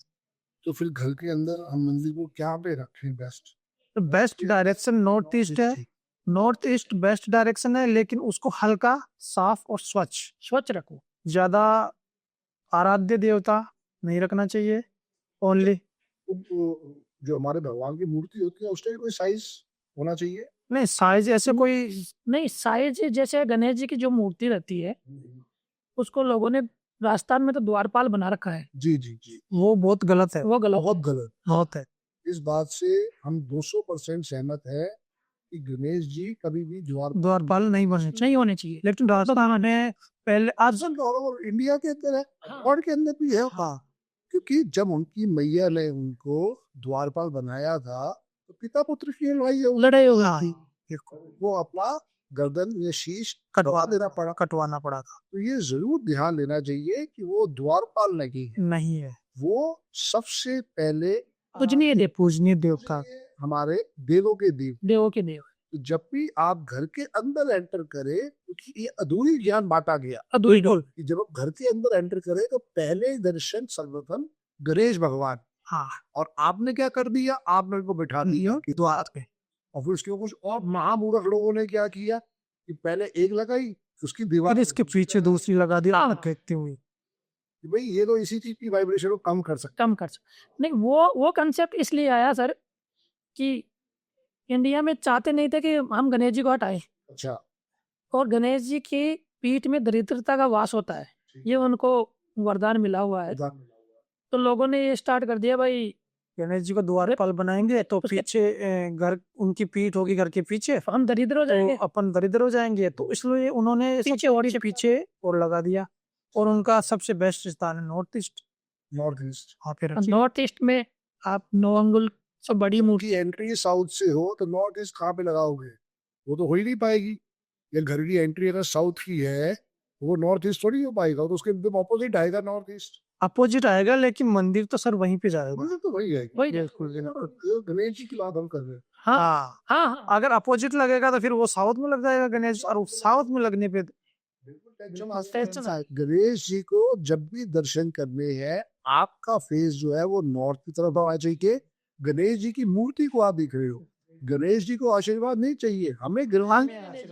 तो फिर घर के अंदर हम मंदिर को क्या पे रखें बेस्ट? है। बेस्ट डायरेक्शन नॉर्थ ईस्ट है, नॉर्थ ईस्ट बेस्ट डायरेक्शन है, लेकिन उसको हल्का साफ और स्वच्छ रखो। ज्यादा आराध्य देवता नहीं रखना चाहिए। ओनली जो हमारे भगवान की मूर्ति होती है उसका कोई साइज होना चाहिए? नहीं, साइज ऐसे कोई नहीं, साइज जैसे गणेश जी की जो मूर्ति रहती है उसको लोगों ने राजस्थान में तो द्वारपाल बना रखा है, जी जी जी, वो बहुत गलत है, वो गलत बहुत गलत। बहुत है। इस बात से हम 200% सहमत है कि गणेश जी कभी भी द्वारपाल नहीं बने चाहिए, नहीं होने चाहिए। लेकिन राजस्थान में पहले आज और इंडिया के अंदर है हाँ। और के अंदर भी है। हाँ, क्योंकि जब उनकी मैया ने उनको द्वारपाल बनाया था तो पिता पुत्र की लड़ाई हो हाँ, गई, वो अपना गर्दन या शीश कटवाना पड़ा था। तो ये जरूर ध्यान देना चाहिए कि वो द्वारपाल नहीं है, वो सबसे पहले पूजनीय देव, पूजनीय देवता, हमारे देवों के देव। देवों के देव, तो जब भी आप घर के अंदर एंटर करें, क्योंकि ये अधूरी ज्ञान बांटा गया अधूरी ढोल। कि जब आप घर के अंदर एंटर करें तो पहले दर्शन सर्वप्रथम गणेश भगवान। हाँ, और आपने क्या कर दिया, आपने उनको बिठा दिया कि द्वार पे, और फिर उसके कुछ और महामूर्ख लोगों ने क्या किया कि पहले एक लगाई उसकी दीवार इसके पीछे दूसरी लगा दी फेंकती हुई। कि भाई ये तो इसी चीज की वाइब्रेशन को कम कर सकता। नहीं, वो कंसेप्ट इसलिए आया सर कि इंडिया में चाहते नहीं थे कि हम गणेश जी को हटाएं, अच्छा, और गणेश जी की पीठ में दरिद्रता का वास होता है, ये उनको वरदान मिला हुआ है। तो लोगों ने ये स्टार्ट कर दिया, भाई गणेश जी को द्वारपाल बनाएंगे तो पीछे घर उनकी पीठ होगी, घर के पीछे हम दरिद्र हो जाएंगे, तो अपन दरिद्र हो जाएंगे, तो इसलिए उन्होंने पीछे और लगा दिया। और उनका सबसे बेस्ट स्थान है नॉर्थ ईस्ट। वहाँ पे रखिए। नॉर्थ ईस्ट में आप 9 अंगुल से बड़ी मूर्ति, की एंट्री साउथ से हो तो नॉर्थ ईस्ट कहाँ पे लगाओगे? वो तो हो ही नहीं पाएगी। या घर की एंट्री अगर साउथ की है वो नॉर्थ ईस्ट थोड़ी हो पाएगा, तो उसके एकदम ऑपोजिट आएगा नॉर्थ ईस्ट। अपोजिट आएगा, लेकिन मंदिर तो सर वहीं पे जाएगा। मंदिर तो वही है, वही गणेश जी की बात हम कर रहे हैं। हाँ हाँ, हाँ, अगर अपोजिट लगेगा तो फिर वो साउथ में लग जाएगा गणेश, और साउथ में लगने पे गणेश जी को जब भी दर्शन करने हैं, आपका फेस जो है वो नॉर्थ की तरफ आना चाहिए। गणेश जी की मूर्ति को आप दिख रहे हो, गणेश जी को आशीर्वाद नहीं चाहिए, हमें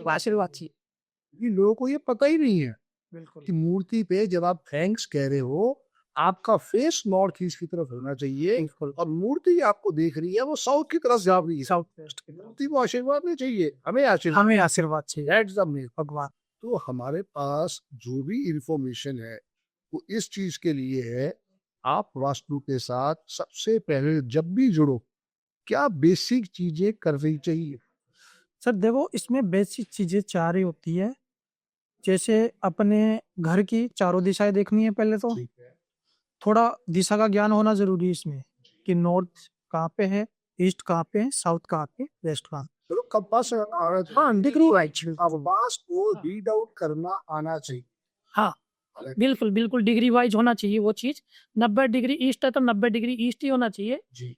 आशीर्वाद चाहिए। लोगों को ये पता ही नहीं है बिल्कुल कि मूर्ति पे जब आप थैंक्स कह रहे हो, आपका फेस नॉर्थ ईस्ट की तरफ होना चाहिए, और मूर्ति आपको देख रही है वो साउथ की तरफ जा रही है। साउथ वेस्ट मूर्ति को आशीर्वाद नहीं चाहिए, हमें आशीर्वाद चाहिए That's the main। भगवान। तो हमारे पास जो भी इंफॉर्मेशन है वो इस चीज के लिए है, आप वास्तु के साथ सबसे पहले जब भी जुड़ो क्या बेसिक चीजें करनी चाहिए? सर देखो, इसमें बेसिक चीजें 4 ही होती है। जैसे अपने घर की चारों दिशाएं देखनी है पहले तो, ठीक है, थोड़ा दिशा का ज्ञान होना जरूरी है इसमें, कि नॉर्थ कहाँ पे है, ईस्ट कहाँ पे है, साउथ कहाँ पे, वेस्ट कहाँ। चलो कंपास कंपास को रीड आउट करना आना चाहिए। हाँ बिल्कुल बिल्कुल, डिग्री वाइज होना चाहिए वो चीज। 90 डिग्री ईस्ट है तो 90 डिग्री ईस्ट ही होना चाहिए जी।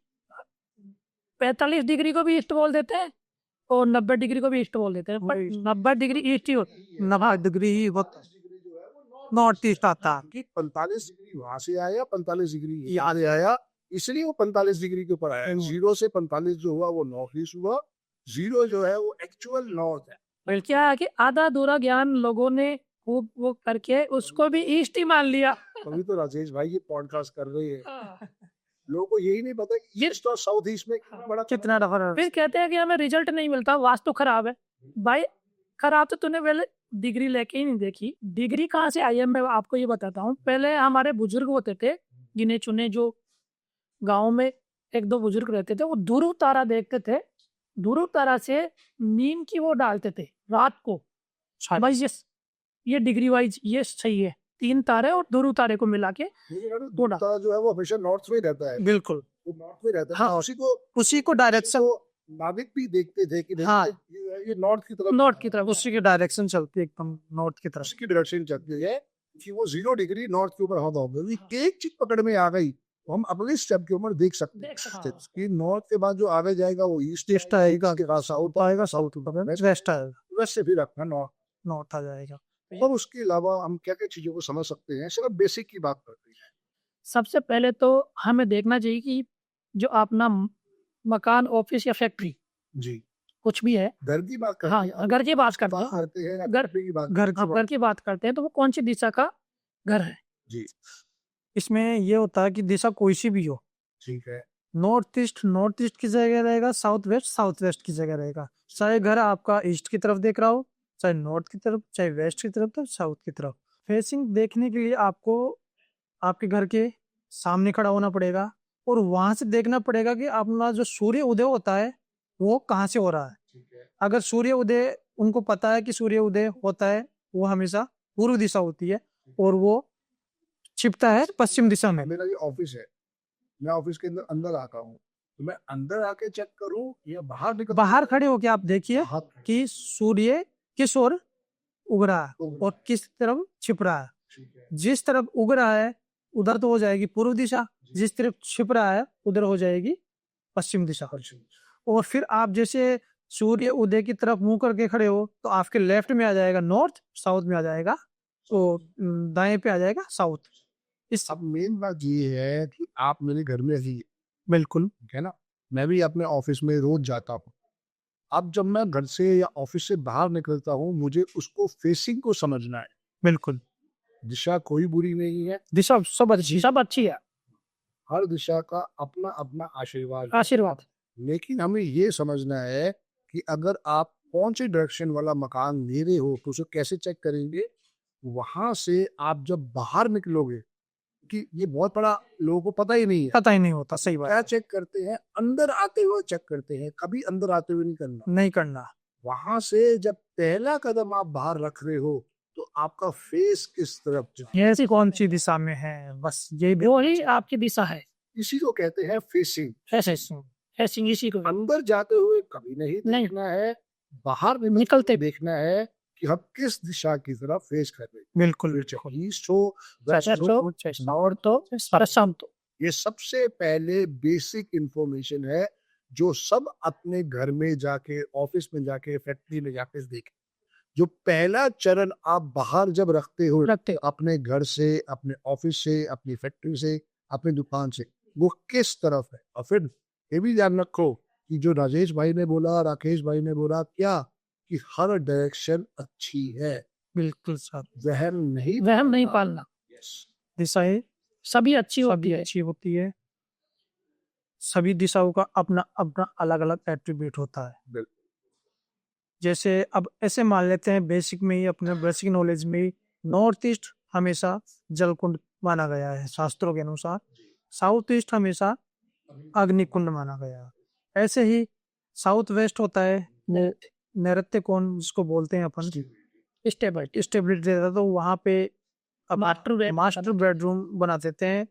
45 डिग्री को भी ईस्ट बोल देते हैं और 90 डिग्री को भी ईस्ट बोल देते हैं, पर 90 डिग्री ईस्ट ही होता है। 90 डिग्री ही नॉर्थ ईस्ट आता है। कि 45 डिग्री वहां से आया, 45 डिग्री यहाँ से आया, इसलिए वो 45 डिग्री के ऊपर आया। 0 से 45 जो हुआ वो नॉर्थ ईस्ट हुआ, 0 जो है वो एक्चुअल नॉर्थ है। बल्कि क्या है कि आधा अधूरा ज्ञान लोगों ने वो करके उसको भी ईस्ट ही मान लिया। अभी तो राजेश भाई ये पॉडकास्ट कर रहे हैं, लोगों को यही नहीं पता कि ईस्ट और साउथ ईस्ट में कितना डिफरेंस। फिर कहते हैं कि हमें रिजल्ट नहीं मिलता, वास्तु खराब है। भाई खराब तो तूने पहले डिग्री लेके ही नहीं देखी। डिग्री कहाँ से आई है मैं आपको ये बताता हूँ। पहले हमारे बुजुर्ग होते थे गिने चुने, जो गाँव में 1-2 बुजुर्ग रहते थे, वो ध्रुव तारा देखते थे, ध्रुव तारा से नींद की वो डालते थे रात को। भाई ये डिग्री वाइज ये सही है, 3 तारे और ध्रुव तारे को मिला के तारा जो है वो हमेशा नॉर्थ में रहता है। बिल्कुल, वो नॉर्थ में रहता है। हाँ, उसी को डायरेक्शन नाविक भी देखते थे कि हाँ, ये नॉर्थ की तरफ उसी की डायरेक्शन चलती है, एकदम नॉर्थ की तरफ। उसकी डायरेक्शन चलती है। कि वो 0 डिग्री नॉर्थ के ऊपर हवा होगी, एक चीज पकड़ में आ गई तो हम अगले स्टेप के ऊपर देख सकते देख सकते हैं कि नॉर्थ के बाद जो आगे जाएगा वो ईस्ट ईस्ट आएगा, के बाद साउथ आएगा साउथ ऊपर, वेस्ट आएगा, वेस्ट से फिर अपना नॉर्थ। नॉर्थ आ जाएगा। और उसके अलावा हम क्या क्या चीजों को समझ सकते हैं, सिर्फ बेसिक की बात करते हैं। सबसे पहले तो हमें देखना चाहिए कि जो अपना मकान, ऑफिस या फैक्ट्री जी, कुछ भी है, घर की बात करते हाँ, हैं, अगर ये बात करते बात हैं, करते हैं घर की बात घर की घर की बात करते हैं तो वो कौन सी दिशा का घर है? जी, इसमें ये होता है कि दिशा कोई सी भी हो, ठीक है, नॉर्थ ईस्ट की जगह रहेगा, साउथ वेस्ट की जगह रहेगा। चाहे घर आपका ईस्ट की तरफ देख रहा हो, चाहे नॉर्थ की तरफ, चाहे वेस्ट की तरफ, तो साउथ की तरफ। फेसिंग देखने के लिए आपको आपके घर के सामने खड़ा होना पड़ेगा और वहां से देखना पड़ेगा कि अपना जो सूर्य उदय होता है वो कहाँ से हो रहा है। ठीक है, अगर सूर्य उदय, उनको पता है कि सूर्य उदय होता है वो हमेशा पूर्व दिशा होती है और वो छिपता है पश्चिम दिशा में। मेरा ये ऑफिस है, मैं ऑफिस के अंदर अंदर आता हूँ, तो मैं अंदर आके चेक करूँ या बाहर निकल बाहर खड़े होके आप देखिए कि सूर्य किस ओर उग रहा है और किस तरफ छिप रहा है। ठीक है, जिस तरफ उग रहा है उधर तो हो जाएगी पूर्व दिशा, जिस तरफ छिप रहा है उधर हो जाएगी पश्चिम दिशा। और फिर आप जैसे सूर्य उदय की तरफ मुंह करके खड़े हो तो आपके लेफ्ट में आ जाएगा नॉर्थ, साउथ में आ जाएगा तो दाएं पे आ जाएगा साउथ। इस अब मेन बात ये है कि आप मेरे घर में ही बिल्कुल है ना, मैं भी अपने ऑफिस में रोज जाता हूँ। अब जब मैं घर से या ऑफिस से बाहर निकलता हूँ, मुझे उसको फेसिंग को समझना है। बिल्कुल, दिशा कोई बुरी नहीं है, दिशा सब अच्छी है, हर दिशा का अपना अपना आशीर्वाद है। आशीर्वाद। लेकिन हमें ये समझना है कि अगर आप कौन सी डायरेक्शन वाला मकान ले रहे हो तो उसे कैसे चेक करेंगे। वहां से आप जब बाहर निकलोगे, कि ये बहुत बड़ा लोगों को पता ही नहीं है, पता ही नहीं होता। सही बात क्या है, चेक करते हैं, अंदर आते हुए चेक करते हैं, कभी अंदर आते हुए नहीं करना। नहीं करना। वहां से जब पहला कदम आप बाहर रख रहे हो तो आपका फेस किस तरफ जा, ये ऐसी कौन सी दिशा में है, बस ये वो ही आपकी दिशा है। इसी को कहते हैं फेसिंग। ऐसे इसी को अंदर जाते हुए कभी नहीं नहीं। देखना है, बाहर निकलते देखना है कि हम किस दिशा की तरफ फेस कर रहे हैं। बिल्कुल फिर चाहे ईस्ट हो, वेस्ट वेस्ट हो, हो, नॉर्थ हो, पश्चिम हो। ये सबसे पहले बेसिक इंफॉर्मेशन है जो सब अपने घर में जाके, ऑफिस में जाके, फैक्ट्री में जाके देखें। जो पहला चरण आप बाहर जब रखते हो अपने घर से, अपने ऑफिस से, अपनी फैक्ट्री से, अपनी दुकान से, वो किस तरफ है। और फिर ये भी ध्यान रखो कि जो राजेश भाई ने बोला, राकेश भाई ने बोला, क्या कि हर डायरेक्शन अच्छी है, बिल्कुल साहब, वहम नहीं पालना। दिशाएं सभी अच्छी होती है। अच्छी होती है, सभी दिशाओं का अपना अपना अलग अलग एट्रीब्यूट होता है। बिल्कुल। जैसे अब ऐसे मान लेते हैं बेसिक में ही, अपने बेसिक नॉलेज में ही, नॉर्थ ईस्ट हमेशा जलकुंड माना गया है शास्त्रों के अनुसार, साउथ ईस्ट हमेशा अग्निकुंड माना गया है। ऐसे ही साउथ वेस्ट होता है नैऋत्य कोण, जिसको बोलते हैं अपन स्टेबिलिटी देता है, तो वहाँ पे मास्टर बेडरूम बना देते हैं।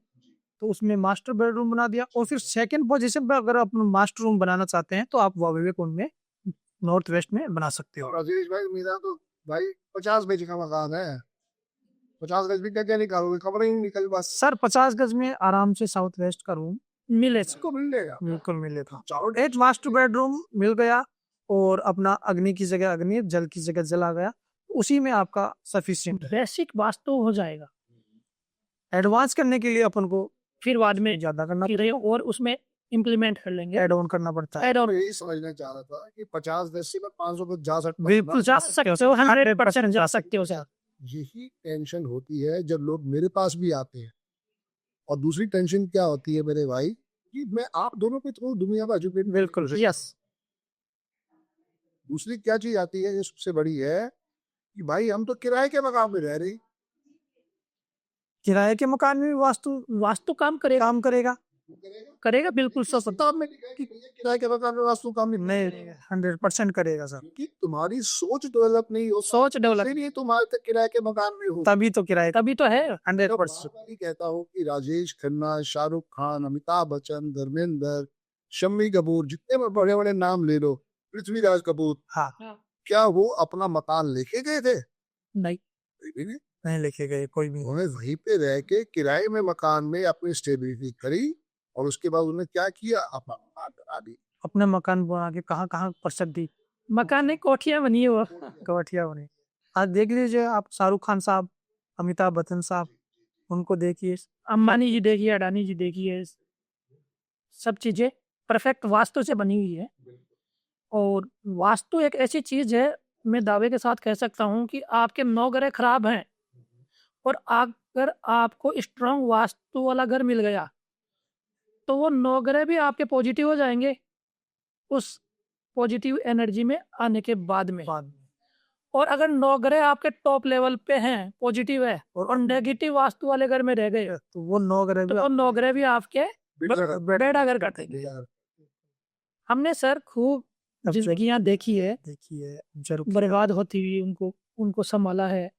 तो उसमें मास्टर बेडरूम बना दिया और फिर सेकंड पोजीशन पे अगर आप मास्टर रूम बनाना चाहते हैं तो आप वायव्य कोण में नॉर्थ वेस्ट में बना सकते हो। राजेश भाई, मेरा तो भाई 50 गज का मकान है, 50 गज भी क्या निकालोगे, कमरा ही निकल बस। सर 50 गज में आराम से साउथ वेस्ट का रूम मिले इसको मिलेगा, बिल्कुल मिलेगा। चारों एक मास्टर बेडरूम मिल गया और अपना अग्नि की जगह अग्नि, जल की जगह जल आ गया, उसी में आपका सफिशिएंट है। बेसिक वास्तु हो जाएगा। एडवांस करने के लिए अपन को फिर बाद में ज्यादा करना रहे और उसमें इम्प्लीमेंट कर लेंगे, ऐड ऑन करना पड़ता है। ऐड ऑन यही समझना चाह रहा था कि 50 गज से मैं 500 गज जा सकता हूं। बिल्कुल जा सकते हो, 100% जा सकते हो सर। यही टेंशन होती है जब लोग मेरे पास भी आते हैं। और दूसरी टेंशन क्या होती है मेरे भाई, कि मैं आप दोनों पे थोड़ा दुनिया का एजुकेट। बिल्कुल यस। दूसरी क्या चीज आती है, ये सबसे बड़ी है कि भाई हम तो किराए के मकान में रह रहे हैं। किराए के मकान में भी वास्तु काम करेगा बिल्कुल किराए के मकान में वास्तु काम नहीं 100% करेगा सर, कि तुम्हारी सोच डेवलप नहीं हो, सोच डेवलप नहीं तुम्हारे तक किराए के मकान में हो, तभी तो किराए, तभी तो है। 100%। कहता हूँ कि राजेश खन्ना, शाहरुख खान, अमिताभ बच्चन, धर्मेंद्र, शम्मी कपूर, जितने बड़े बड़े नाम ले लो, पृथ्वीराज कपूर, हाँ क्या वो अपना मकान लेके गए थे? नहीं, नहीं लेके गए कोई भी। उन्होंने वहीं पे रह के किराए में मकान में अपनी स्टेबिलिटी करी और उसके बाद उन्होंने क्या किया, अपना करा दी। अपने मकान बना के कहाँ कहाँ परसत दी, मकान नहीं, कोठियाँ बनी है वो। कवटिया बने। आज देख लीजिए आप, शाहरुख खान साहब, अमिताभ बच्चन साहब, उनको देखिए। अंबानी जी देखिए, अडानी जी देखिए, सब चीजें परफेक्ट वास्तु से बनी हुई है। और वास्तु एक ऐसी चीज है, मैं दावे के साथ कह सकता हूँ कि आपके 9 ग्रह खराब हैं और अगर आपको स्ट्रांग वास्तु वाला घर मिल गया तो वो 9 ग्रह भी आपके पॉजिटिव हो जाएंगे उस पॉजिटिव एनर्जी में आने के बाद में। बाद में और अगर 9 ग्रह आपके टॉप लेवल पे हैं, पॉजिटिव है, और नेगेटिव वास्तु वाले घर में रह गए तो वो 9 ग्रह भी तो 9 ग्रह भी आपके बेटा बेड़ा घर कर देंगे। हमने सर खूब जिंदगियां देखी है, देखिए जरूर बर्बाद होती हुई, उनको संभाला है,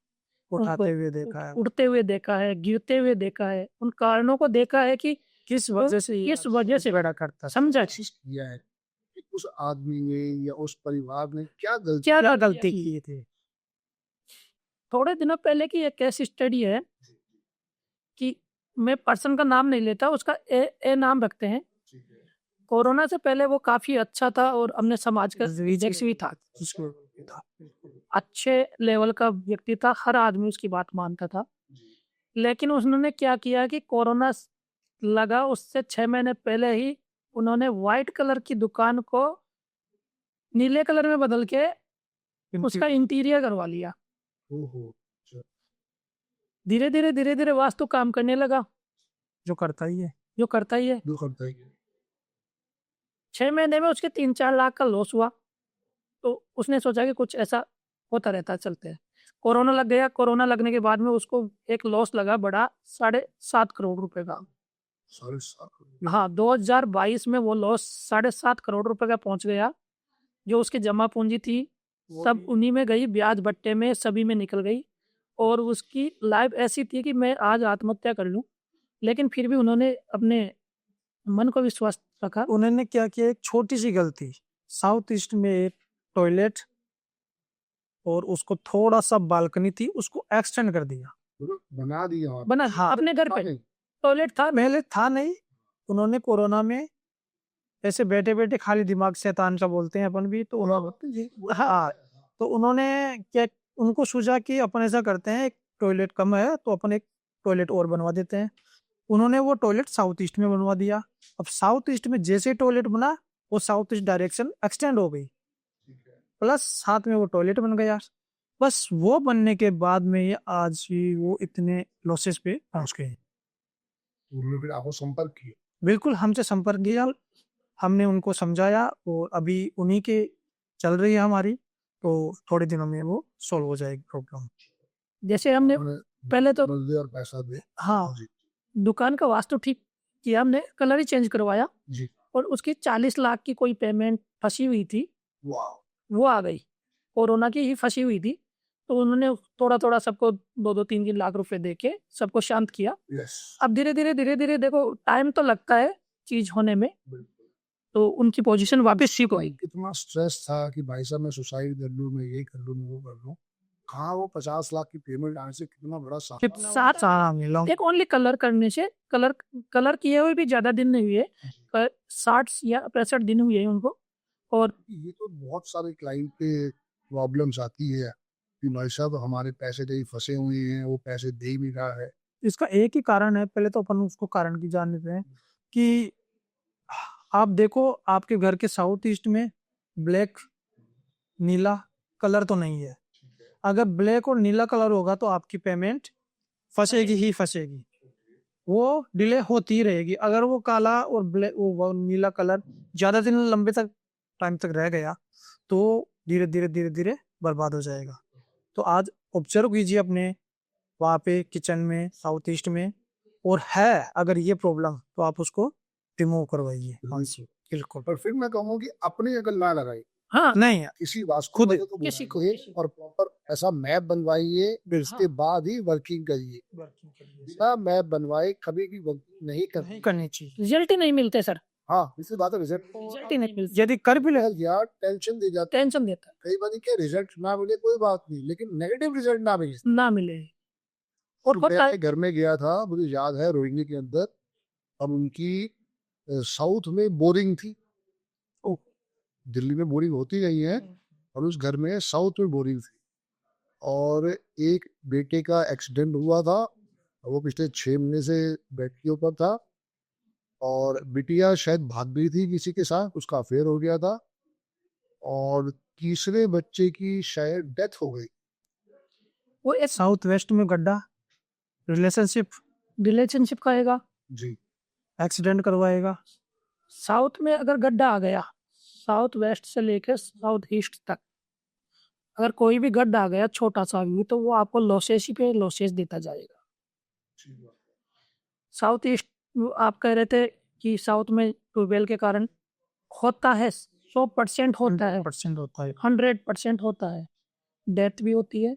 उठाते हुए देखा है, उड़ते हुए देखा है, गिरते हुए देखा है, उन कारणों को देखा है कि किस वजह से किस वजह से बेड़ा करता, समझा कोशिश किया है कि उस आदमी ने या उस परिवार ने क्या गलती क्या गलती की थी। थोड़े दिनों पहले की एक केस स्टडी है कि मैं पर्सन का नाम नहीं लेता, उसका ए नाम रखते हैं। कोरोना से पहले वो काफी अच्छा था और अपने समाज का रिजेक्ट भी था, अच्छे लेवल का व्यक्ति था, हर आदमी उसकी बात मानता था। लेकिन उन्होंने क्या किया कि कोरोना लगा उससे 6 महीने पहले ही उन्होंने व्हाइट कलर की दुकान को नीले कलर में बदल के उसका इंटीरियर करवा लिया। ओहो, धीरे धीरे वास्तु काम करने लगा, जो करता ही है। जो करता है 6 महीने में उसके 3-4 लाख का लॉस हुआ। तो उसने सोचा कि कुछ ऐसा होता रहता है, चलते हैं। कोरोना लग गया, कोरोना लगने के बाद में उसको एक लॉस लगा बड़ा 7.5 करोड़ रुपए का। 7.5 हाँ, 2022 में वो लॉस 7.5 करोड़ रुपए का पहुंच गया। जो उसकी जमा पूंजी थी सब उन्हीं में गई, ब्याज बट्टे में सभी में निकल गई। और उसकी लाइफ ऐसी थी कि मैं आज आत्महत्या कर लूं, लेकिन फिर भी उन्होंने अपने मन को विश्वास रखा। उन्होंने क्या किया, एक छोटी सी गलती, साउथ ईस्ट में एक टॉयलेट और उसको थोड़ा सा बालकनी थी, उसको एक्सटेंड कर दिया, बना दिया। बना हाँ, अपने घर पे टॉयलेट था, पहले था नहीं। उन्होंने कोरोना में ऐसे बैठे बैठे, खाली दिमाग शैतान का बोलते हैं अपन भी, तो हाँ, तो उन्होंने क्या, उनको सूझा कि अपन ऐसा करते हैं, एक टॉयलेट कम है तो अपन एक टॉयलेट और बनवा देते हैं। उन्होंने वो टॉयलेट साउथ ईस्ट में बनवा दिया। अब साउथ ईस्ट में जैसे टॉयलेट बना, वो साउथ ईस्ट डायरेक्शन एक्सटेंड हो गई, प्लस साथ में वो टॉयलेट बन गया। बस वो बनने के बाद में आज ही वो इतने लॉसेस पे पहुंच गए। उन्होंने फिर आपको संपर्क किया? बिल्कुल, हमसे संपर्क किया, हमने उनको समझाया और अभी उन्हीं के चल रही है हमारी, तो थोड़े दिनों में वो सॉल्व हो जाएगी प्रॉब्लम। जैसे हमने पहले तो बदले और पैसा दे। हाँ, दुकान का वास्तु ठीक किया, हमने कलर ही चेंज करवाया जी। और उसकी 40 लाख की कोई पेमेंट फंसी हुई थी, वो आ गई, कोरोना की ही फंसी हुई थी। तो उन्होंने थोड़ा थोड़ा सबको 2-3 लाख रुपए दे के सबको शांत किया। अब धीरे धीरे देखो, टाइम तो लगता है चीज होने में, तो उनकी पोजीशन वापस ठीक होगी। कितना स्ट्रेस था कि भाई साहब मैं सुसाइड कर लूं, मैं ये कर लूं, मैं वो कर लूं। कहाँ वो 50 लाख की पेमेंट आने से कितना बड़ा साथ एक ओनली कलर करने से, कलर किए हुए भी ज्यादा दिन नहीं हुए, 60 या 65 दिन हुए हैं उनको। और ये तो बहुत सारे क्लाइंट पे प्रॉब्लम्स आती है कि भाई साहब हमारे पैसे कहीं फंसे हुए हैं, वो पैसे दे ही नहीं रहा है। इसका एक ही कारण है, पहले तो अपन उसको कारण की जान लेते हैं कि आप देखो, आपके घर के साउथ ईस्ट में ब्लैक नीला कलर तो नहीं है। अगर ब्लैक और नीला कलर होगा तो आपकी पेमेंट फंसेगी ही फंसेगी, वो डिले होती ही रहेगी। अगर वो काला और ब्लैक, वो नीला कलर ज्यादा दिन लंबे तक टाइम तक रह गया तो धीरे धीरे बर्बाद हो जाएगा। तो आज ऑब्जर्व कीजिए अपने वहाँ पे किचन में साउथ ईस्ट में, और है अगर ये प्रॉब्लम तो आप उसको रिमूव करवाइए। बिल्कुल। पर फिर मैं कहूँगा कि अपनी अगर ना लगाई, हाँ, नहीं किसी वास्तु खुद वाले को किसी को बुलाइए और प्रॉपर ऐसा मैप बनवाइए, इसके बाद ही वर्किंग करिए। बिना मैप बनवाए कभी भी वर्किंग नहीं करनी चाहिए, रिजल्ट ही नहीं मिलते सर, हाँ, इसी बात है। रिजल्ट ही नहीं मिलते, यदि कर भी ले यार टेंशन दे जाते, टेंशन देता कई बार क्या रिजल्ट ना मिले कोई बात नहीं, लेकिन नेगेटिव रिजल्ट ना मिले ना मिले और मैं होता है अपने घर में गया था, मुझे याद है रोहिंगी के अंदर, अब उनकी साउथ में बोरिंग थी। ओ, दिल्ली में बोरिंग होती नहीं है, और उस घर में साउथ में बोरिंग थी। और एक बेटे का एक्सीडेंट हुआ था, वो पिछले 6 महीने से बेड के ऊपर था, और बिटिया शायद भाग गई थी किसी के साथ, उसका अफेयर हो गया था, और तीसरे बच्चे की शायद डेथ हो गई। वो एक साउथ वेस्ट में गड्ढा, रिलेशनशिप, रिलेशनशिप का आएगा। जी, एक्सीडेंट करवाएगा। साउथ में अगर गड्ढा आ गया, साउथ वेस्ट से लेकर साउथ ईस्ट तक अगर कोई भी गड्ढा आ गया छोटा सा भी, तो वो आपको लॉसेस ही पे लॉसेस देता जाएगा। साउथ ईस्ट आप कह रहे थे कि साउथ में ट्यूबवेल के कारण होता है, 100% होता है, 100% होता है। 100% होता है। डेथ भी होती है,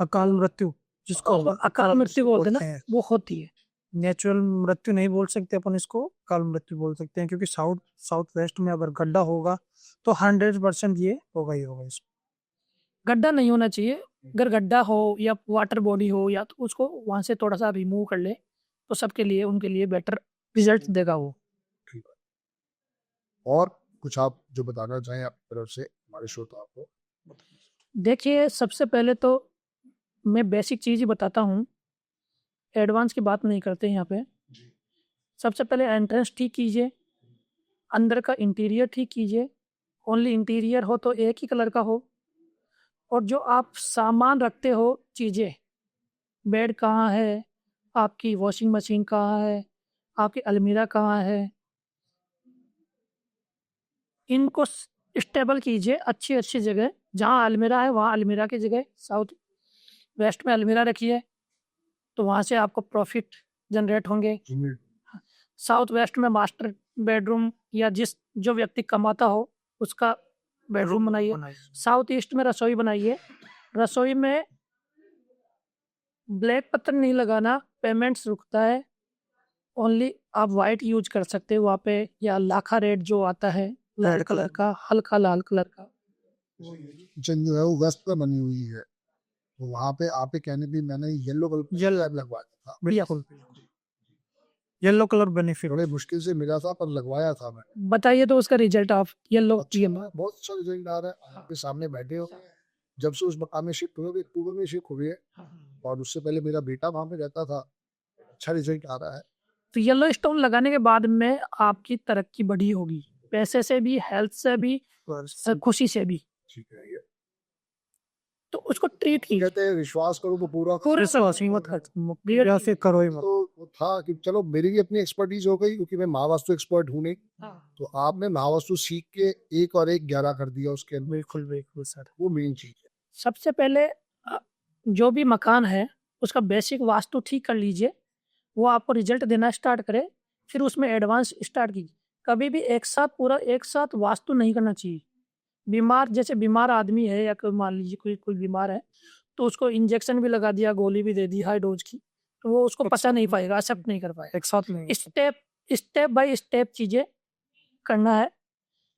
अकाल मृत्यु जिसको अकाल मृत्यु बोलते हैं ना, वो होती है। नेचुरल मृत्यु नहीं बोल सकते अपन, इसको अकाल मृत्यु बोल सकते हैं, क्योंकि साउथ वेस्ट में अगर गड्ढा होगा तो 100% ये होगा ही होगा इसमें। गड्ढा नहीं होना चाहिए। अगर गड्ढा हो या वाटर बॉडी हो, या तो उसको वहां से थोड़ा सा रिमूव कर ले, तो सबके लिए उनके लिए बेटर रिजल्ट देगा वो। ठीक है। और कुछ आप जो बताना चाहें आपकी तरफ से हमारे श्रोताओं को? देखिए, सबसे पहले तो मैं बेसिक चीज़ ही बताता हूँ, एडवांस की बात नहीं करते यहाँ पे। सबसे पहले एंट्रेंस ठीक कीजिए, अंदर का इंटीरियर ठीक कीजिए। ओनली इंटीरियर हो तो एक ही कलर का हो, और जो आप सामान रखते हो, चीज़ें, बेड कहाँ है, आपकी वॉशिंग मशीन कहाँ है, आपकी अलमीरा कहाँ है, इनको स्टेबल कीजिए अच्छी अच्छी जगह। जहाँ अलमीरा है वहाँ अलमीरा की जगह साउथ वेस्ट में अलमीरा रखिए, तो वहाँ से आपको प्रॉफिट जनरेट होंगे। साउथ वेस्ट में मास्टर बेडरूम, या जो व्यक्ति कमाता हो उसका बेडरूम बनाइए। साउथ ईस्ट में रसोई बनाइए। रसोई में ब्लैक पत्थर नहीं लगाना, पेमेंट्स रुकता है। ओनली आप वाइट यूज कर सकते हो वहाँ पे, या लाखा रेड जो आता है लाल कलर का, हल्का लाल कलर का। किचन जो है वो वेस्ट में बनी हुई है, तो वहाँ पे आपके कहने भी मैंने येलो कलर लगवाया था। बिल्कुल येलो कलर बेनिफिट। बड़े मुश्किल से मिला था पर लगवाया था मैं। बताइए तो उसका रिजल्ट आप येलो बहुत अच्छा रिजल्ट आ रहा है। आपके सामने बैठे हो, जब से उस मकान में शिफ्ट हुए, अक्टूबर में शिफ्ट हुए, और उससे पहले मेरा बेटा वहाँ पे रहता था। अच्छा रिजल्ट आ रहा है। तो येलो स्टोन लगाने के बाद में आपकी तरक्की बढ़ी होगी, पैसे से भी, हेल्थ से भी, खुशी से भी। ठीक है, ये तो उसको ट्रीट कीजिए। कहते हैं विश्वास करो तो पूरा पूरे या फिर करो ही मत। तो वो था कि चलो मेरी भी अपनी एक्सपर्टीज हो गई, क्योंकि मैं महावास्तु एक्सपर्ट हूँ नहीं, तो आपने महावास्तु सीख के 1 और 1 11 कर दिया उसके अंदर। बिल्कुल बिल्कुल सर, वो मेन चीज है। सबसे पहले जो भी मकान है उसका बेसिक वास्तु ठीक कर लीजिए, वो आपको रिजल्ट देना स्टार्ट करे, फिर उसमें एडवांस स्टार्ट कीजिए। कभी भी एक साथ वास्तु नहीं करना चाहिए। जैसे बीमार आदमी है, या कोई मान लीजिए कोई बीमार है, तो उसको इंजेक्शन भी लगा दिया, गोली भी दे दी हाई डोज की, तो वो उसको पचा नहीं पाएगा, एक्सेप्ट नहीं कर पाएगा। एक साथ नहीं। स्टेप बाय स्टेप चीज़ें करना है।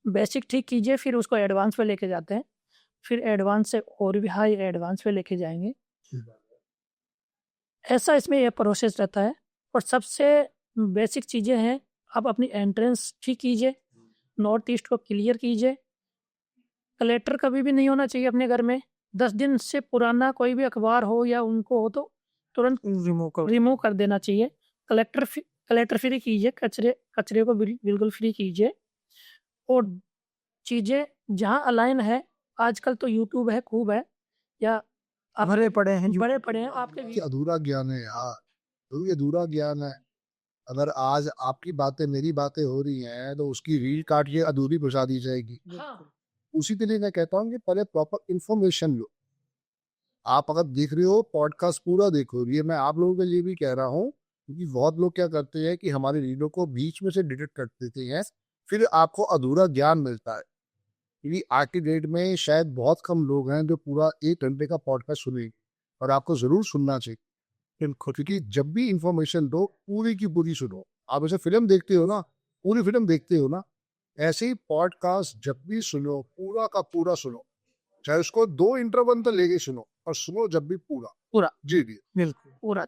बेसिक ठीक कीजिए, फिर उसको एडवांस पे लेके जाते हैं, फिर एडवांस से और भी हाई एडवांस पे लेके जाएंगे। ऐसा इसमें यह प्रोसेस रहता है। और सबसे बेसिक चीज़ें हैं, आप अपनी एंट्रेंस ठीक कीजिए, नॉर्थ ईस्ट को क्लियर कीजिए। कलेक्टर कभी भी नहीं होना चाहिए अपने घर में। 10 दिन से पुराना कोई भी अखबार हो या उनको हो तो तुरंत रिमूव कर देना चाहिए। कलेक्टर फ्री कीजिए, कचरे को बिल्कुल फ्री कीजिए। और चीज़ें जहाँ अलाइन है, आजकल तो यूट्यूब है, खूब है, या भरे पड़े हैं आपके अधूरा ज्ञान है यार, तो ये अधूरा ज्ञान है। अगर आज आपकी बातें मेरी बातें हो रही हैं, तो उसकी रील काट के अधूरी पहुंचा दी जाएगी। उसी तरह मैं कहता हूँ कि पहले प्रॉपर इंफॉर्मेशन लो। आप अगर देख रहे हो पॉडकास्ट पूरा देखो, ये मैं आप लोगों के लिए भी कह रहा हूँ, क्योंकि बहुत लोग क्या करते हैं कि हमारी रीलों को बीच में से डिलीट कर देते हैं, फिर आपको अधूरा ज्ञान मिलता है। क्योंकि आज की डेट में शायद बहुत कम लोग हैं जो पूरा 1 घंटे का पॉडकास्ट सुनेंगे, और आपको जरूर सुनना चाहिए। बिल्कुल, क्योंकि जब भी इंफॉर्मेशन दो पूरी की पूरी सुनो। आप ऐसे फिल्म देखते हो ना, पूरी फिल्म देखते हो ना, ऐसे ही पॉडकास्ट जब भी सुनो पूरा का पूरा सुनो, चाहे उसको 2 इंटरवल तो लेके सुनो, और सुनो जब भी पूरा पूरा। जी जी बिल्कुल पूरा।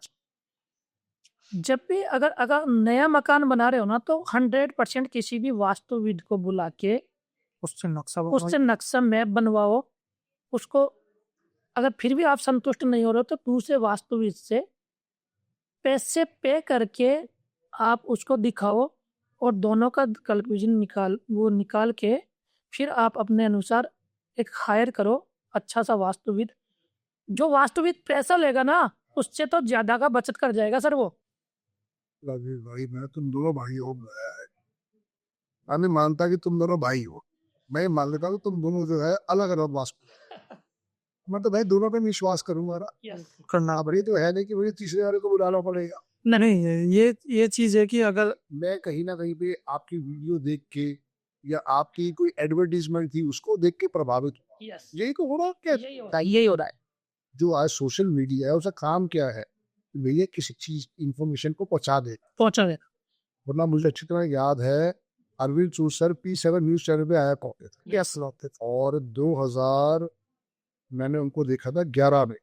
जब भी अगर अगर नया मकान बना रहे हो ना, तो 100% किसी भी वास्तुविद को बुला के उससे नक्शा उससे नक्शा मैप बनवाओ। उसको अगर फिर भी आप संतुष्ट नहीं हो रहे हो तो दूसरे वास्तुविद से पैसे पे करके आप उसको दिखाओ, और दोनों का कंक्लूजन निकाल के फिर आप अपने अनुसार एक हायर करो अच्छा सा वास्तुविद। जो वास्तुविद पैसा लेगा ना, उससे तो ज्यादा का बचत कर जाएगा सर वो। राजीव भाई, मैं तुम दोनों भाई हो, मैं नहीं मानता कि तुम दोनों भाई हो। मैं मान लेता हूँ तुम दोनों जो है अलग अलग वास्तु, मैं तो भाई दोनों पे विश्वास करूंगा ना। करना। अब ये तो है नहीं कि मुझे तीसरे वाले को बुलाना पड़ेगा। नहीं, ये चीज है कि अगर मैं कहीं ना कहीं पे आपकी वीडियो देख के या आपकी कोई एडवर्टीजमेंट थी उसको देख के प्रभावित हुआ। यही तो हो रहा क्या? यही हो रहा है। जो आज सोशल मीडिया है उसका काम क्या है? भैया किसी चीज इंफॉर्मेशन को पहुंचा दे। पहुंचा दे। वरना मुझे अच्छी तरह याद है अरविंद सूद सर P7 न्यूज चैनल पे आया करते थे। यस होते थे। और 2000 मैंने उनको देखा था 11 में,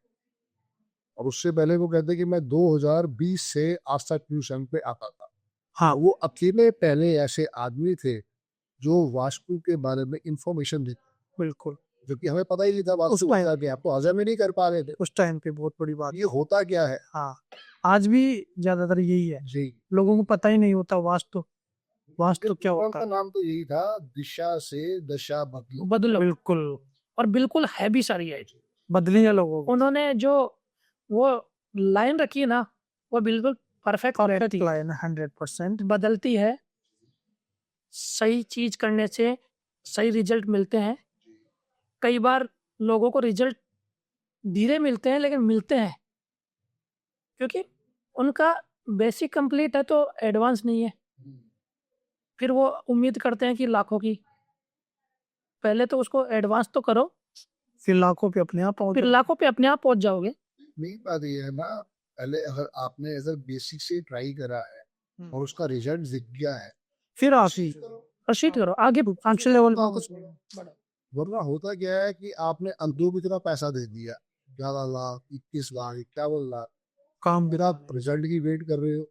और उससे पहले वो कहते कि मैं 2020 से आज तक न्यूज चैनल पे आता था। हाँ, वो अकेले पहले ऐसे आदमी थे जो वास्तु के बारे में इंफॉर्मेशन देते, बिल्कुल। जो कि हमें पता ही नहीं था वास्तु टाइम- होता क्या, आपको हजम ही नहीं कर पा रहे थे उस टाइम पे बहुत बड़ी बात। ये होता क्या है। हाँ, आज भी ज्यादातर यही है, जी, लोगों को पता ही नहीं होता वास्तु क्या होता उनका है। नाम तो यही था, दिशा से दशा बदलो। बदलो। बिल्कुल और बिल्कुल है भी सारी है। बदली है लोगों को। उन्होंने जो वो लाइन रखी है ना, वो बिल्कुल परफेक्ट रहती है, लाइन 100%। बदलती है। सही चीज करने से सही रिजल्ट मिलते हैं। कई बार लोगों को रिजल्ट धीरे मिलते हैं, लेकिन मिलते हैं, क्योंकि उनका बेसिक कंप्लीट है तो एडवांस नहीं है। फिर वो उम्मीद करते हैं कि लाखों की, पहले तो उसको एडवांस तो करो, फिर लाखों पे अपने आप फिर लाखों पे अपने आप पहुंच जाओगे। मेन बात ये है ना, पहले अगर आपने अगर बेसिक से ट्राई करा है और उसका रिजल्ट दिख गया है, फिर आप ही प्रोसीड करो आगे, फंक्शन लेवल पर कुछ वरना होता क्या है कि आपने अंधों की तरह पैसा दे दिया 11 लाख 21 लाख 51 लाख, काम फिर आप रिजल्ट की वेट कर रहे हो।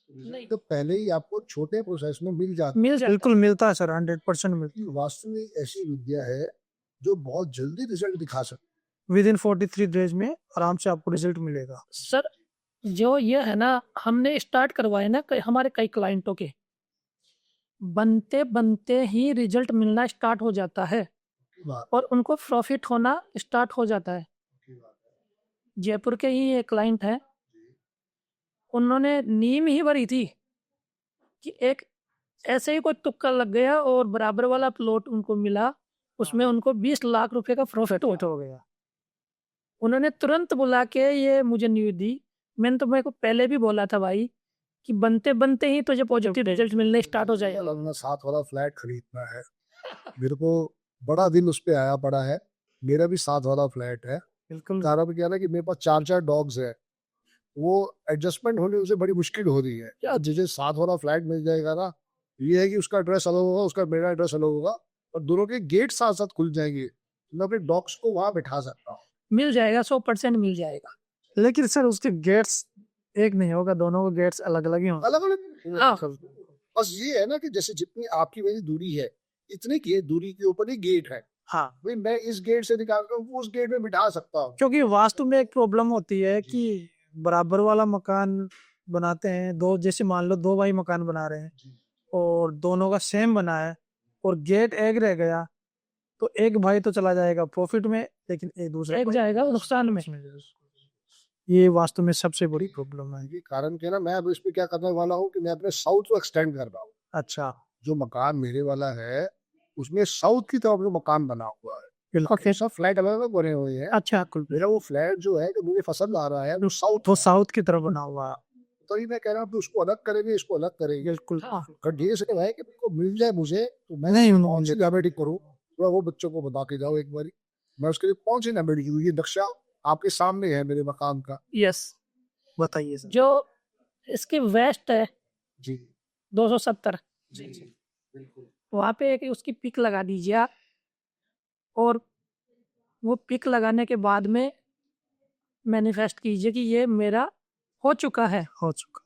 नहीं, तो पहले ही आपको छोटे प्रोसेस में मिल जाता मिल जाता बिल्कुल मिलता है सर, 100% मिलता है। वास्तु एक ऐसी विद्या है जो बहुत जल्दी रिजल्ट दिखा सकती है। विद इन 43 डेज में आराम से आपको रिजल्ट मिलेगा। सर। जो ये है ना, हमने स्टार्ट करवाए ना हमारे कई क्लाइंटों के, बनते बनते ही रिजल्ट मिलना स्टार्ट हो जाता है है। और उनको प्रॉफिट होना स्टार्ट हो जाता है। जयपुर के ही एक क्लाइंट है, उन्होंने नीम ही भरी थी कि एक ऐसे ही कोई तुक्का लग गया और बराबर वाला प्लॉट उनको मिला, उसमें उनको 20 लाख रुपए का प्रॉफिट हो गया। उन्होंने तुरंत बुला के ये मुझे न्यूज दी। मैंने तो मेरे को पहले भी बोला था भाई कि बनते बनते ही तुझे पॉजिटिव रिजल्ट मिलने स्टार्ट हो जाएगा। लगना 7 वाला फ्लैट खरीदना है, मेरे को बड़ा दिन उस पे आया पड़ा है। मेरा भी 7 वाला फ्लैट है। बिल्कुल कारण क्या है ना कि मेरे पास 4 डॉग्स है, वो एडजस्टमेंट होने उसे बड़ी मुश्किल हो रही है। क्या जिसे 7 वाला फ्लैट मिल जाएगा ना, ये है कि उसका एड्रेस अलग होगा, उसका मेरा एड्रेस अलग होगा, और दोनों के गेट साथ साथ खुल जाएंगे, मैं अपने डॉग्स को वहां बैठा सकता हूँ। मिल जाएगा, 100% मिल जाएगा। लेकिन सर उसके गेट्स एक नहीं होगा, दोनों के गेट्स अलग अलग ही होंगे। अलग अलग। हाँ। बस ये है ना कि जैसे जितनी आपकी मेरी दूरी है, इतनी की दूरी के ऊपर ही गेट है। हाँ, भाई मैं इस गेट से निकाल कर उस गेट में बिठा सकता हूँ। क्योंकि वास्तु में एक प्रॉब्लम होती है कि बराबर वाला मकान बनाते हैं दो, जैसे मान लो 2 भाई मकान बना रहे हैं और दोनों का सेम बना है और गेट एक रह गया, तो एक भाई तो चला जाएगा प्रॉफिट में, लेकिन एक दूसरा एक जाएगा नुकसान में। ये वास्तु में सबसे बड़ी प्रॉब्लम है। ये कारण क्या ना, मैं अब इस पे क्या करने वाला हूँ कि मैं अपने साउथ को एक्सटेंड कर रहा हूँ। अच्छा, जो मकान मेरे वाला है उसमें साउथ की तरफ जो मकान बना हुआ है, बिल्कुल। सब फ्लैट अलग अलग बने हुए हैं। अच्छा, कुल मेरा वो फ्लैट जो है जो मुझे पसंद आ रहा है वो साउथ, तो साउथ की तरफ बना हुआ है। तो मैं कह रहा हूँ उसको अलग करेंगे, इसको अलग करेंगे। बिल्कुल। अगर ढेर से है कि को मिल जाए मुझे, तो मैं नहीं, कौन सी रेमेडी करूँ, थोड़ा वो बच्चों को बता के जाओ एक बार। मैं उसके लिए कौन सी रेमेडी करूँ? ये नक्शा आपके सामने है मेरे मकान का। यस, बताइए सर। जो इसकी वेस्ट है जी 270, बिल्कुल। वहाँ पे एक उसकी पिक लगा दीजिए आप, और वो पिक लगाने के बाद में मैनिफेस्ट कीजिए कि ये मेरा हो चुका है। हो चुका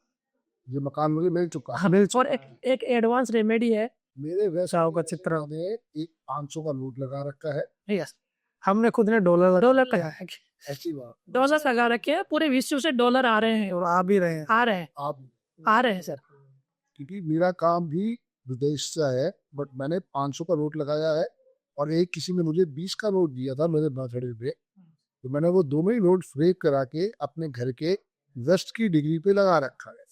ये मकान मुझे मिल चुका है। हाँ, मिल और चुका एक एडवांस रेमेडी है। मेरे वेस्ट चाव का चित्र ने एक 500 का नोट लगा रखा है। यस, हमने खुद ने डॉलर डॉलर लगा है, ऐसी बात डॉलर लगा रखे हैं, पूरे विश्व से डॉलर आ रहे हैं, और आ भी रहे हैं। आ रहे हैं, आप, आ रहे हैं सर। क्योंकि मेरा काम भी विदेश से है, बट मैंने 500 का नोट लगाया है और एक किसी ने मुझे 20 का नोट दिया था मेरे बर्थडे पे, तो मैंने वो दोनों ही नोट फ्रेम करा के अपने घर के वेस्ट की डिग्री पे लगा रखा है।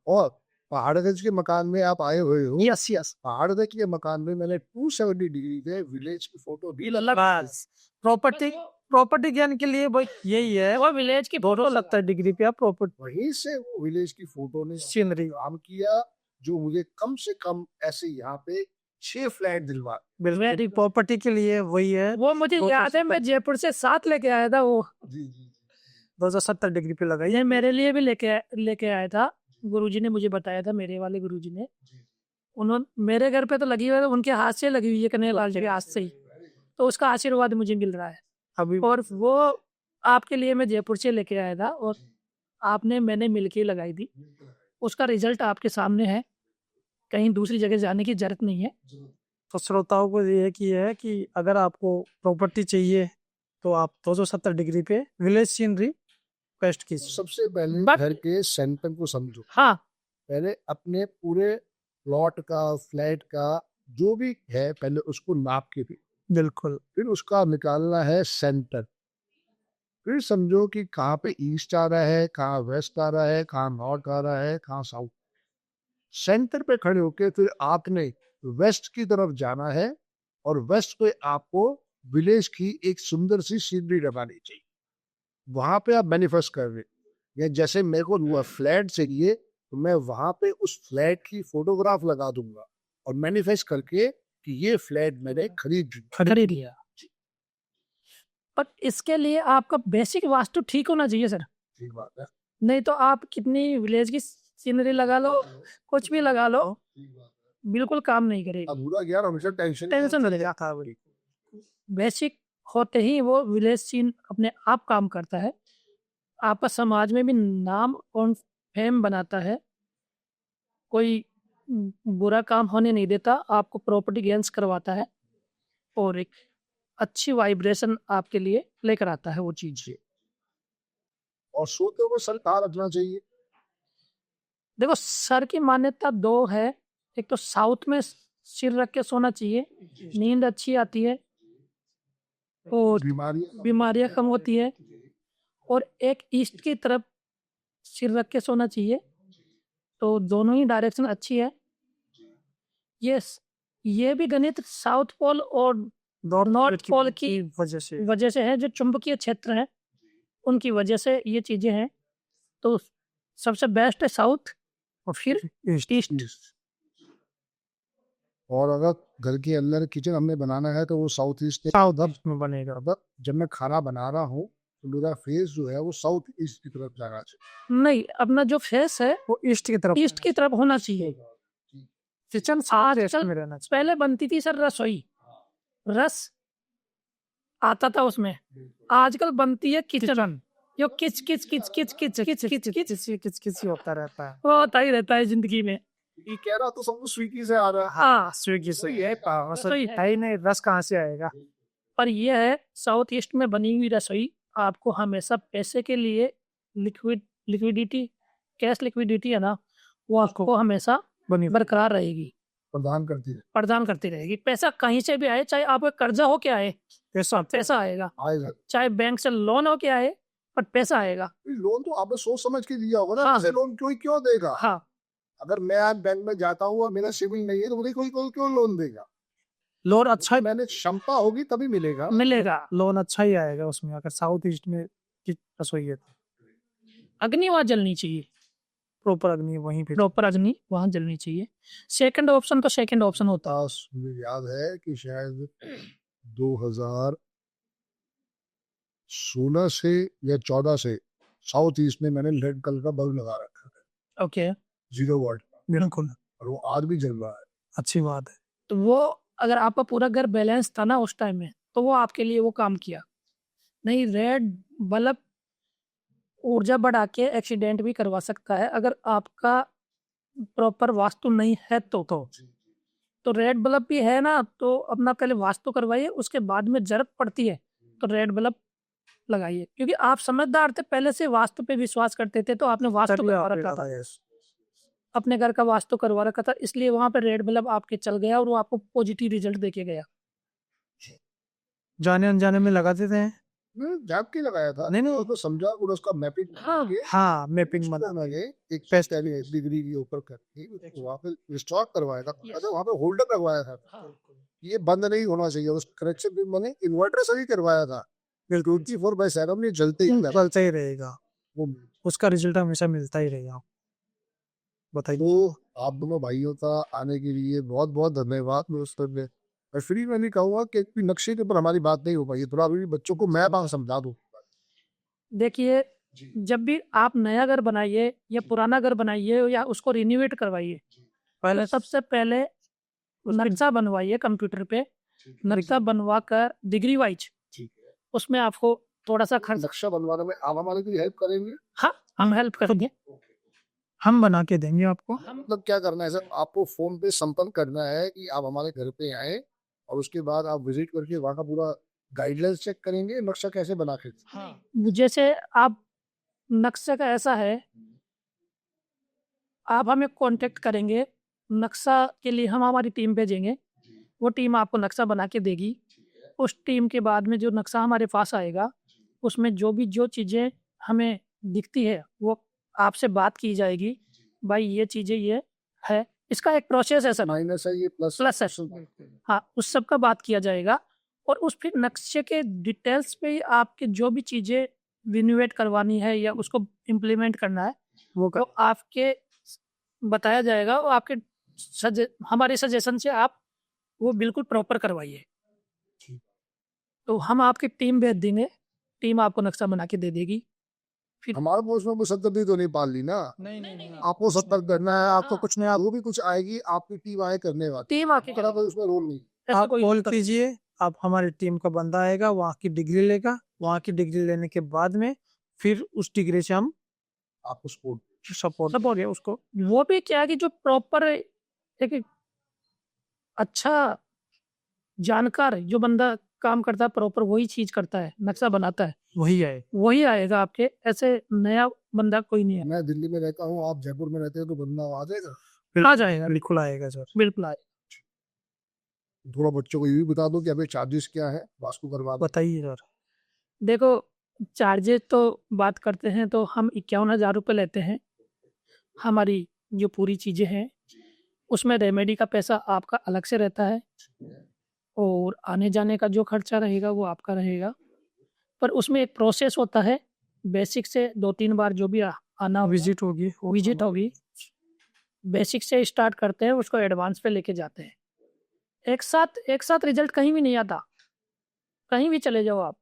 और पहाड़गंज के मकान में आप आए हुए हो, यस यस, पहाड़गंज के मकान में मैंने 270 डिग्री पे विलेज की फोटो भी लगा। बस प्रॉपर्टी ज्ञान के लिए भाई यही है, वो विलेज की फोटो लगता है डिग्री पे, आप प्रॉपर्टी वहीं से वो विलेज की फोटो ने सीनरी काम किया, जो मुझे कम से कम ऐसे यहाँ पे 6 फ्लैट दिलवा। बिल्कुल प्रॉपर्टी के लिए वही है। वो मुझे याद है, मैं जयपुर से 7 लेके आया था वो, जी जी 2070 डिग्री पे लगाई। ये मेरे लिए भी लेके आया था। गुरुजी ने मुझे बताया था, मेरे वाले गुरुजी ने। उन्होंने मेरे घर पे तो लगी हुई है, उनके हाथ से लगी हुई है, कन्हैयालाल जी के हाथ से ही, तो उसका आशीर्वाद मुझे मिल रहा है अभी और वो आपके लिए मैं जयपुर से लेके आया था और मैंने मिलके लगाई थी। उसका रिजल्ट आपके सामने है, कहीं दूसरी जगह जाने की जरूरत नहीं है। तो श्रोताओं को ये है कि अगर आपको प्रॉपर्टी चाहिए तो आप 270 डिग्री पे विलेज सीनरी पेस्ट कीजिए। सबसे पहले But- घर के सेंटर को समझो। हाँ, पहले अपने पूरे प्लॉट का, फ्लैट का जो भी है, पहले उसको नाप के भी, बिल्कुल फिर उसका निकालना है सेंटर। फिर समझो कि कहाँ पे ईस्ट आ रहा है, कहाँ वेस्ट आ रहा है, कहाँ नॉर्थ आ रहा है, कहाँ साउथ। सेंटर पे खड़े होके फिर आपने वेस्ट की तरफ जाना है और वेस्ट पे आपको विलेज की एक सुंदर सी सीनरी लगानी चाहिए। वहां पे आप मैनिफेस्ट कर रहे, या जैसे मेरे को फ्लैट चाहिए तो मैं वहां पे उस फ्लैट की फोटोग्राफ लगा दूंगा और मैनिफेस्ट करके कि ये फ्लैट मैंने खरीद लिया। पर इसके लिए आपका बेसिक वास्तु ठीक होना चाहिए सर, ठीक बात है। नहीं तो आप कितनी विलेज की सीनरी लगा लो, कुछ भी लगा लो, बिल्कुल काम नहीं करेगी। अधूरा ज्ञान हमेशा टेंशन टेंशन नहीं क्या था भाई? बेसिक होते ही वो विलेज सीन अपने आप काम करता है, आपका समाज में भी नाम और फेम बनाता है, कोई बुरा काम होने नहीं देता, आपको प्रॉपर्टी गेन्स करवाता है और एक अच्छी वाइब्रेशन आपके लिए लेकर आता है वो चीज। और सोते हुए सर कहाँ रखना चाहिए? देखो सर की मान्यता 2 है, एक तो साउथ में सिर रख के सोना चाहिए, नींद अच्छी आती है और बीमारियां कम होती है, और एक ईस्ट की तरफ सिर रख के सोना चाहिए, तो दोनों ही डायरेक्शन अच्छी है। ये भी गणित साउथ पोल और नॉर्थ पोल की वजह से है, जो चुंबकीय क्षेत्र है उनकी वजह से ये चीजें हैं। तो सबसे बेस्ट है साउथ और फिर ईस्ट। और अगर घर के अंदर किचन हमें बनाना है तो वो साउथ ईस्ट में बनेगा। अब जब मैं खाना बना रहा हूँ तो मेरा फेस जो है वो साउथ ईस्ट की तरफ जाना चाहिए। नहीं, अपना जो फेस है वो ईस्ट की तरफ होना चाहिए। किचन आजकल में रहना चाहिए। पहले बनती थी सर रसोई, रस आता था उसमें, आजकल बनती है किचन, जो किच किच किच किच किच किच किच किच किच होता रहता है। वो होता ही रहता है जिंदगी में। ये कह रहा तो सब स्विगी से आ रहा है। हाँ, स्विगी से है रसोई है। है ही नहीं, रस कहाँ से आएगा? पर यह है साउथ ईस्ट में बनी हुई रसोई आपको हमेशा पैसे के लिए लिक्विडिटी, कैश लिक्विडिटी है ना, वो आपको हमेशा बरकरार रहेगी, प्रदान करती रहेगी। पैसा कहीं से भी आए, चाहे आपका कर्जा हो के आए, पैसा आएगा, चाहे बैंक से लोन हो के आए, पर पैसा आएगा। लोन तो आपने सोच समझ के दिया होगा ना। हाँ, लोन क्यों देगा? हाँ, अगर मैं आज बैंक में जाता हूँ और मेरा सिविल नहीं है तो मुझे कोई क्यों लोन देगा? लोन अच्छा मैंने क्षमता होगी तभी मिलेगा। लोन अच्छा ही आएगा उसमें, अगर साउथ ईस्ट में की रसोई है तो। अग्नि वहाँ जलनी चाहिए, प्रॉपर अग्नि वहीं पे, प्रॉपर अग्नि वहाँ जलनी चाहिए। सेकंड ऑप्शन तो सेकंड ऑप्शन होता है। मुझे याद है कि शायद 2016 से या 14 से साउथ ईस्ट में मैंने रेड कलर का बल्ब लगा रखा है। ओके, 0 वॉट, बिल्कुल, और वो आज भी जल रहा है। अच्छी बात है। तो वो अगर आपका पूरा घर बैलेंस था ना उस टाइम में, तो वो आपके लिए वो काम किया। नहीं, रेड बल्ब ऊर्जा बढ़ा के एक्सीडेंट भी करवा सकता है अगर आपका प्रॉपर वास्तु नहीं है तो रेड बल्ब भी है ना तो अपना पहले वास्तु करवाइए, उसके बाद में जरूरत पड़ती है तो रेड बल्ब लगाइए, क्योंकि आप समझदार थे, पहले से वास्तु पे विश्वास करते थे तो आपने वास्तु तभी करवा आपने रखा था, कहा, yes। अपने घर का वास्तु करवा रखा था, इसलिए वहां पे रेड बल्ब आपके चल गया और वो आपको पॉजिटिव रिजल्ट देके गया। जाने अनजाने में लगा देते हैं। जाप के लगाया था, नहीं, नहीं। उसको समझा और उसका मैपिंग हाँ। हाँ, मैपिंग बना मैंने एक पेस्ट डिग्री के ऊपर करके वहाँ पे रिस्टोर करवाया था। अच्छा, वहाँ पे होल्डर लगवाया था, ये बंद नहीं होना चाहिए, उस कनेक्शन भी मैंने इन्वर्टर से ही करवाया था, 24/7 ये जलते ही रहता। चलता ही रहेगा, वो उसका रिजल्ट हमेशा मिलता ही रहेगा। बताइए। तो आप दोनों भाइयों का आने के लिए बहुत बहुत धन्यवाद दोस्तों ने। और फ्री में नहीं कहूँगा कि कोई नक्शे के ऊपर हमारी बात नहीं हो पाई, थोड़ा अभी बच्चों को मैं बात समझा दूँ। देखिए, जब भी आप नया घर बनाइए या पुराना घर बनाइए या उसको रिनोवेट करवाइए, पहले सबसे पहले नक्शा बनवाइए कंप्यूटर पे, नक्शा बनवा कर डिग्री वाइज उसमें आपको थोड़ा सा खर्च, नक्शा बनवाने में आप हमारे की हेल्प करेंगे? हाँ हम हेल्प करेंगे, हम बना के देंगे आपको। मतलब क्या करना है सर, आपको फोन पे संपर्क करना है कि आप हमारे घर पे आए और उसके बाद आप विजिट करके वहाँ का पूरा गाइडलाइंस चेक करेंगे, नक्शा कैसे बना के। जैसे आप नक्शे का ऐसा है, आप हमें कांटेक्ट करेंगे, नक्शा के लिए हम हमारी टीम भेजेंगे, वो टीम आपको नक्शा बना के देगी, उस टीम के बाद में जो नक्शा हमारे पास आएगा उसमें जो चीज़ें हमें दिखती है वो आपसे बात की जाएगी, भाई ये चीज़ें ये है, इसका एक प्रोसेस है सर, माइनस है ये प्लस है, हाँ उस सब का बात किया जाएगा और उस फिर नक्शे के डिटेल्स पे ही आपके जो भी चीज़ें रिनोवेट करवानी है या उसको इम्प्लीमेंट करना है वो आपके बताया जाएगा और आपके हमारे सजेशन से आप वो बिल्कुल प्रॉपर करवाइए, तो हम आपकी टीम भेज देंगे, टीम आपको नक्शा बना के दे देगी। फिर हमारे पोस्ट में मुसद्ददी तो नहीं पाल ली ना? नहीं, आपको सतर्क करना है, आपको हाँ। कुछ नहीं, वो भी कुछ आएगी, आपकी टीम आए करने वाली, टीम आके तरह का उसमें रोल नहीं। ऐसा आप कोई कॉल कीजिए, आप हमारी टीम का बंदा आएगा, वहाँ की डिग्री लेगा, वहाँ की डिग्री लेने के बाद में फिर उस डिग्री से हम आपको सपोर्ट सपोर्ट सब हो गया उसको, वो भी क्या है कि जो प्रॉपर एक अच्छा जानकार है, जो बंदा काम करता है प्रॉपर वही चीज करता है, नक्शा बनाता है, वही आए। वही आएगा आपके, ऐसे नया बंदा कोई नहीं है। मैं दिल्ली में रहता हूँ, आप जयपुर में रहते हो, तो बंदा आ जाएगा, आ जाएगा, बिल्कुल आएगा सर। बिल्कुल आएगा। थोड़ा बच्चों को ये भी बता दो कि अभी चार्जेस क्या है वास्तु करवा। बताइए सर। देखो चार्जेस तो बात करते हैं तो हम 51,000 रुपये लेते हैं, हमारी जो पूरी चीज़ें हैं उसमें रेमेडी का पैसा आपका अलग से रहता है और आने जाने का जो खर्चा रहेगा वो आपका रहेगा, पर उसमें एक प्रोसेस होता है, बेसिक से 2-3 बार जो भी आना विजिट होगी, विजिट होगी, बेसिक से स्टार्ट करते हैं उसको एडवांस पे लेके जाते हैं, एक साथ रिजल्ट कहीं भी नहीं आता, कहीं भी चले जाओ आप,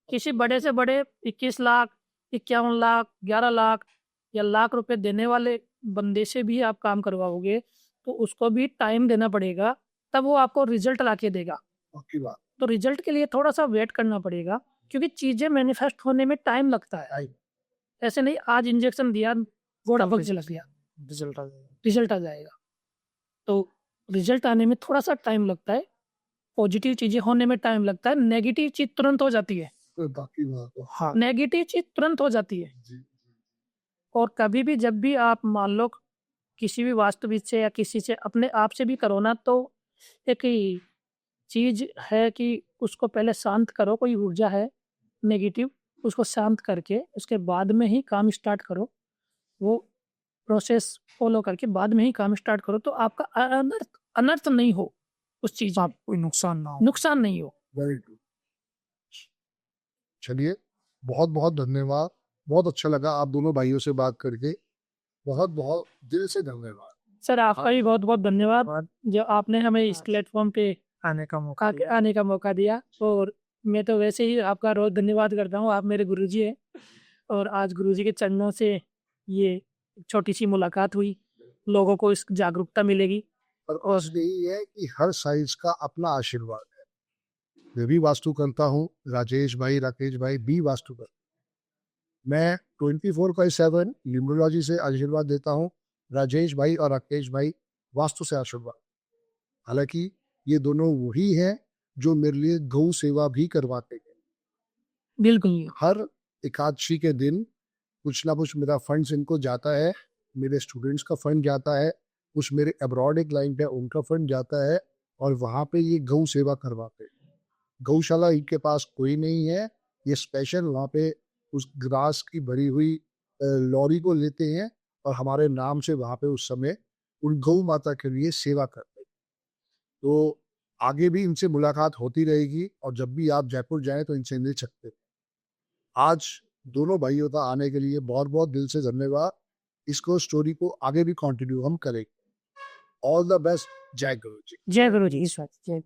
किसी बड़े से बड़े 21 लाख 51 लाख 11 लाख या लाख रुपए देने वाले बंदे से भी आप काम करवाओगे तो उसको भी टाइम देना पड़ेगा, तब वो आपको रिजल्ट ला के देगा। पक्की बात। तो रिजल्ट के लिए थोड़ा सा वेट करना पड़ेगा क्योंकि चीज़ें मैनिफेस्ट होने में टाइम लगता है, ऐसे नहीं आज इंजेक्शन दिया घोड़ा भग लग गया रिजल्ट आ जाएगा। रिजल्ट आ जाएगा, तो रिजल्ट आने में थोड़ा सा टाइम लगता है, पॉजिटिव चीज़ें होने में टाइम लगता है, नेगेटिव चीज़ तुरंत हो जाती है, बाकी बात तो हाँ, नेगेटिव चीज़ तुरंत हो जाती है। और कभी भी जब भी आप मान लो किसी भी वास्तुविद से या किसी से अपने आप से भी करो ना, तो एक चीज़ है कि उसको पहले शांत करो, कोई ऊर्जा है नेगेटिव उसको शांत करके उसके बाद में ही काम स्टार्ट करो, वो प्रोसेस फॉलो करके बाद में ही काम स्टार्ट करो तो आपका अनर्थ नहीं हो, उस चीज़ में कोई नुकसान ना हो। नुकसान नहीं हो। Very good. चलिए, बहुत बहुत धन्यवाद, बहुत अच्छा लगा आप दोनों भाइयों से बात करके, बहुत बहुत दिल से धन्यवाद सर, आपका भी बहुत बहुत धन्यवाद जो आपने हमें इस प्लेटफॉर्म पे आने का मौका आने का मौका दिया, और मैं तो वैसे ही आपका रोज धन्यवाद करता हूँ, आप मेरे गुरुजी हैं और आज गुरुजी के चरणों से ये छोटी सी मुलाकात हुई, लोगों को इस जागरूकता मिलेगी। और बस यही है कि हर साइज का अपना आशीर्वाद है, मैं भी वास्तु करता हूँ, राजेश भाई राकेश भाई भी वास्तु करते, मैं 24/7 न्यूमरोलॉजी से आशीर्वाद देता हूँ। राजेश भाई और राकेश भाई वास्तु से आशीर्वाद। हालांकि ये दोनों वही हैं जो मेरे लिए गौ सेवा भी करवाते हैं। बिल्कुल। हर एकादशी के दिन कुछ ना कुछ मेरा फंड्स इनको जाता है, मेरे स्टूडेंट्स का फंड जाता है, कुछ मेरे अब्रॉड एक क्लाइंट है उनका फंड जाता है और वहाँ पे ये गौ सेवा करवाते हैं। गौशाला इनके पास कोई नहीं है, ये स्पेशल वहाँ पे उस ग्रास की भरी हुई लॉरी को लेते हैं और हमारे नाम से वहाँ पे उस समय उन गौ माता के लिए सेवा करते हैं। तो आगे भी इनसे मुलाकात होती रहेगी और जब भी आप जयपुर जाएं तो इनसे मिल सकते हैं। आज दोनों भाइयों का आने के लिए बहुत बहुत दिल से धन्यवाद। इसको स्टोरी को आगे भी कंटिन्यू हम करेंगे। All the best. जय गुरु जी। जय गुरु जी। ईश्वर जय।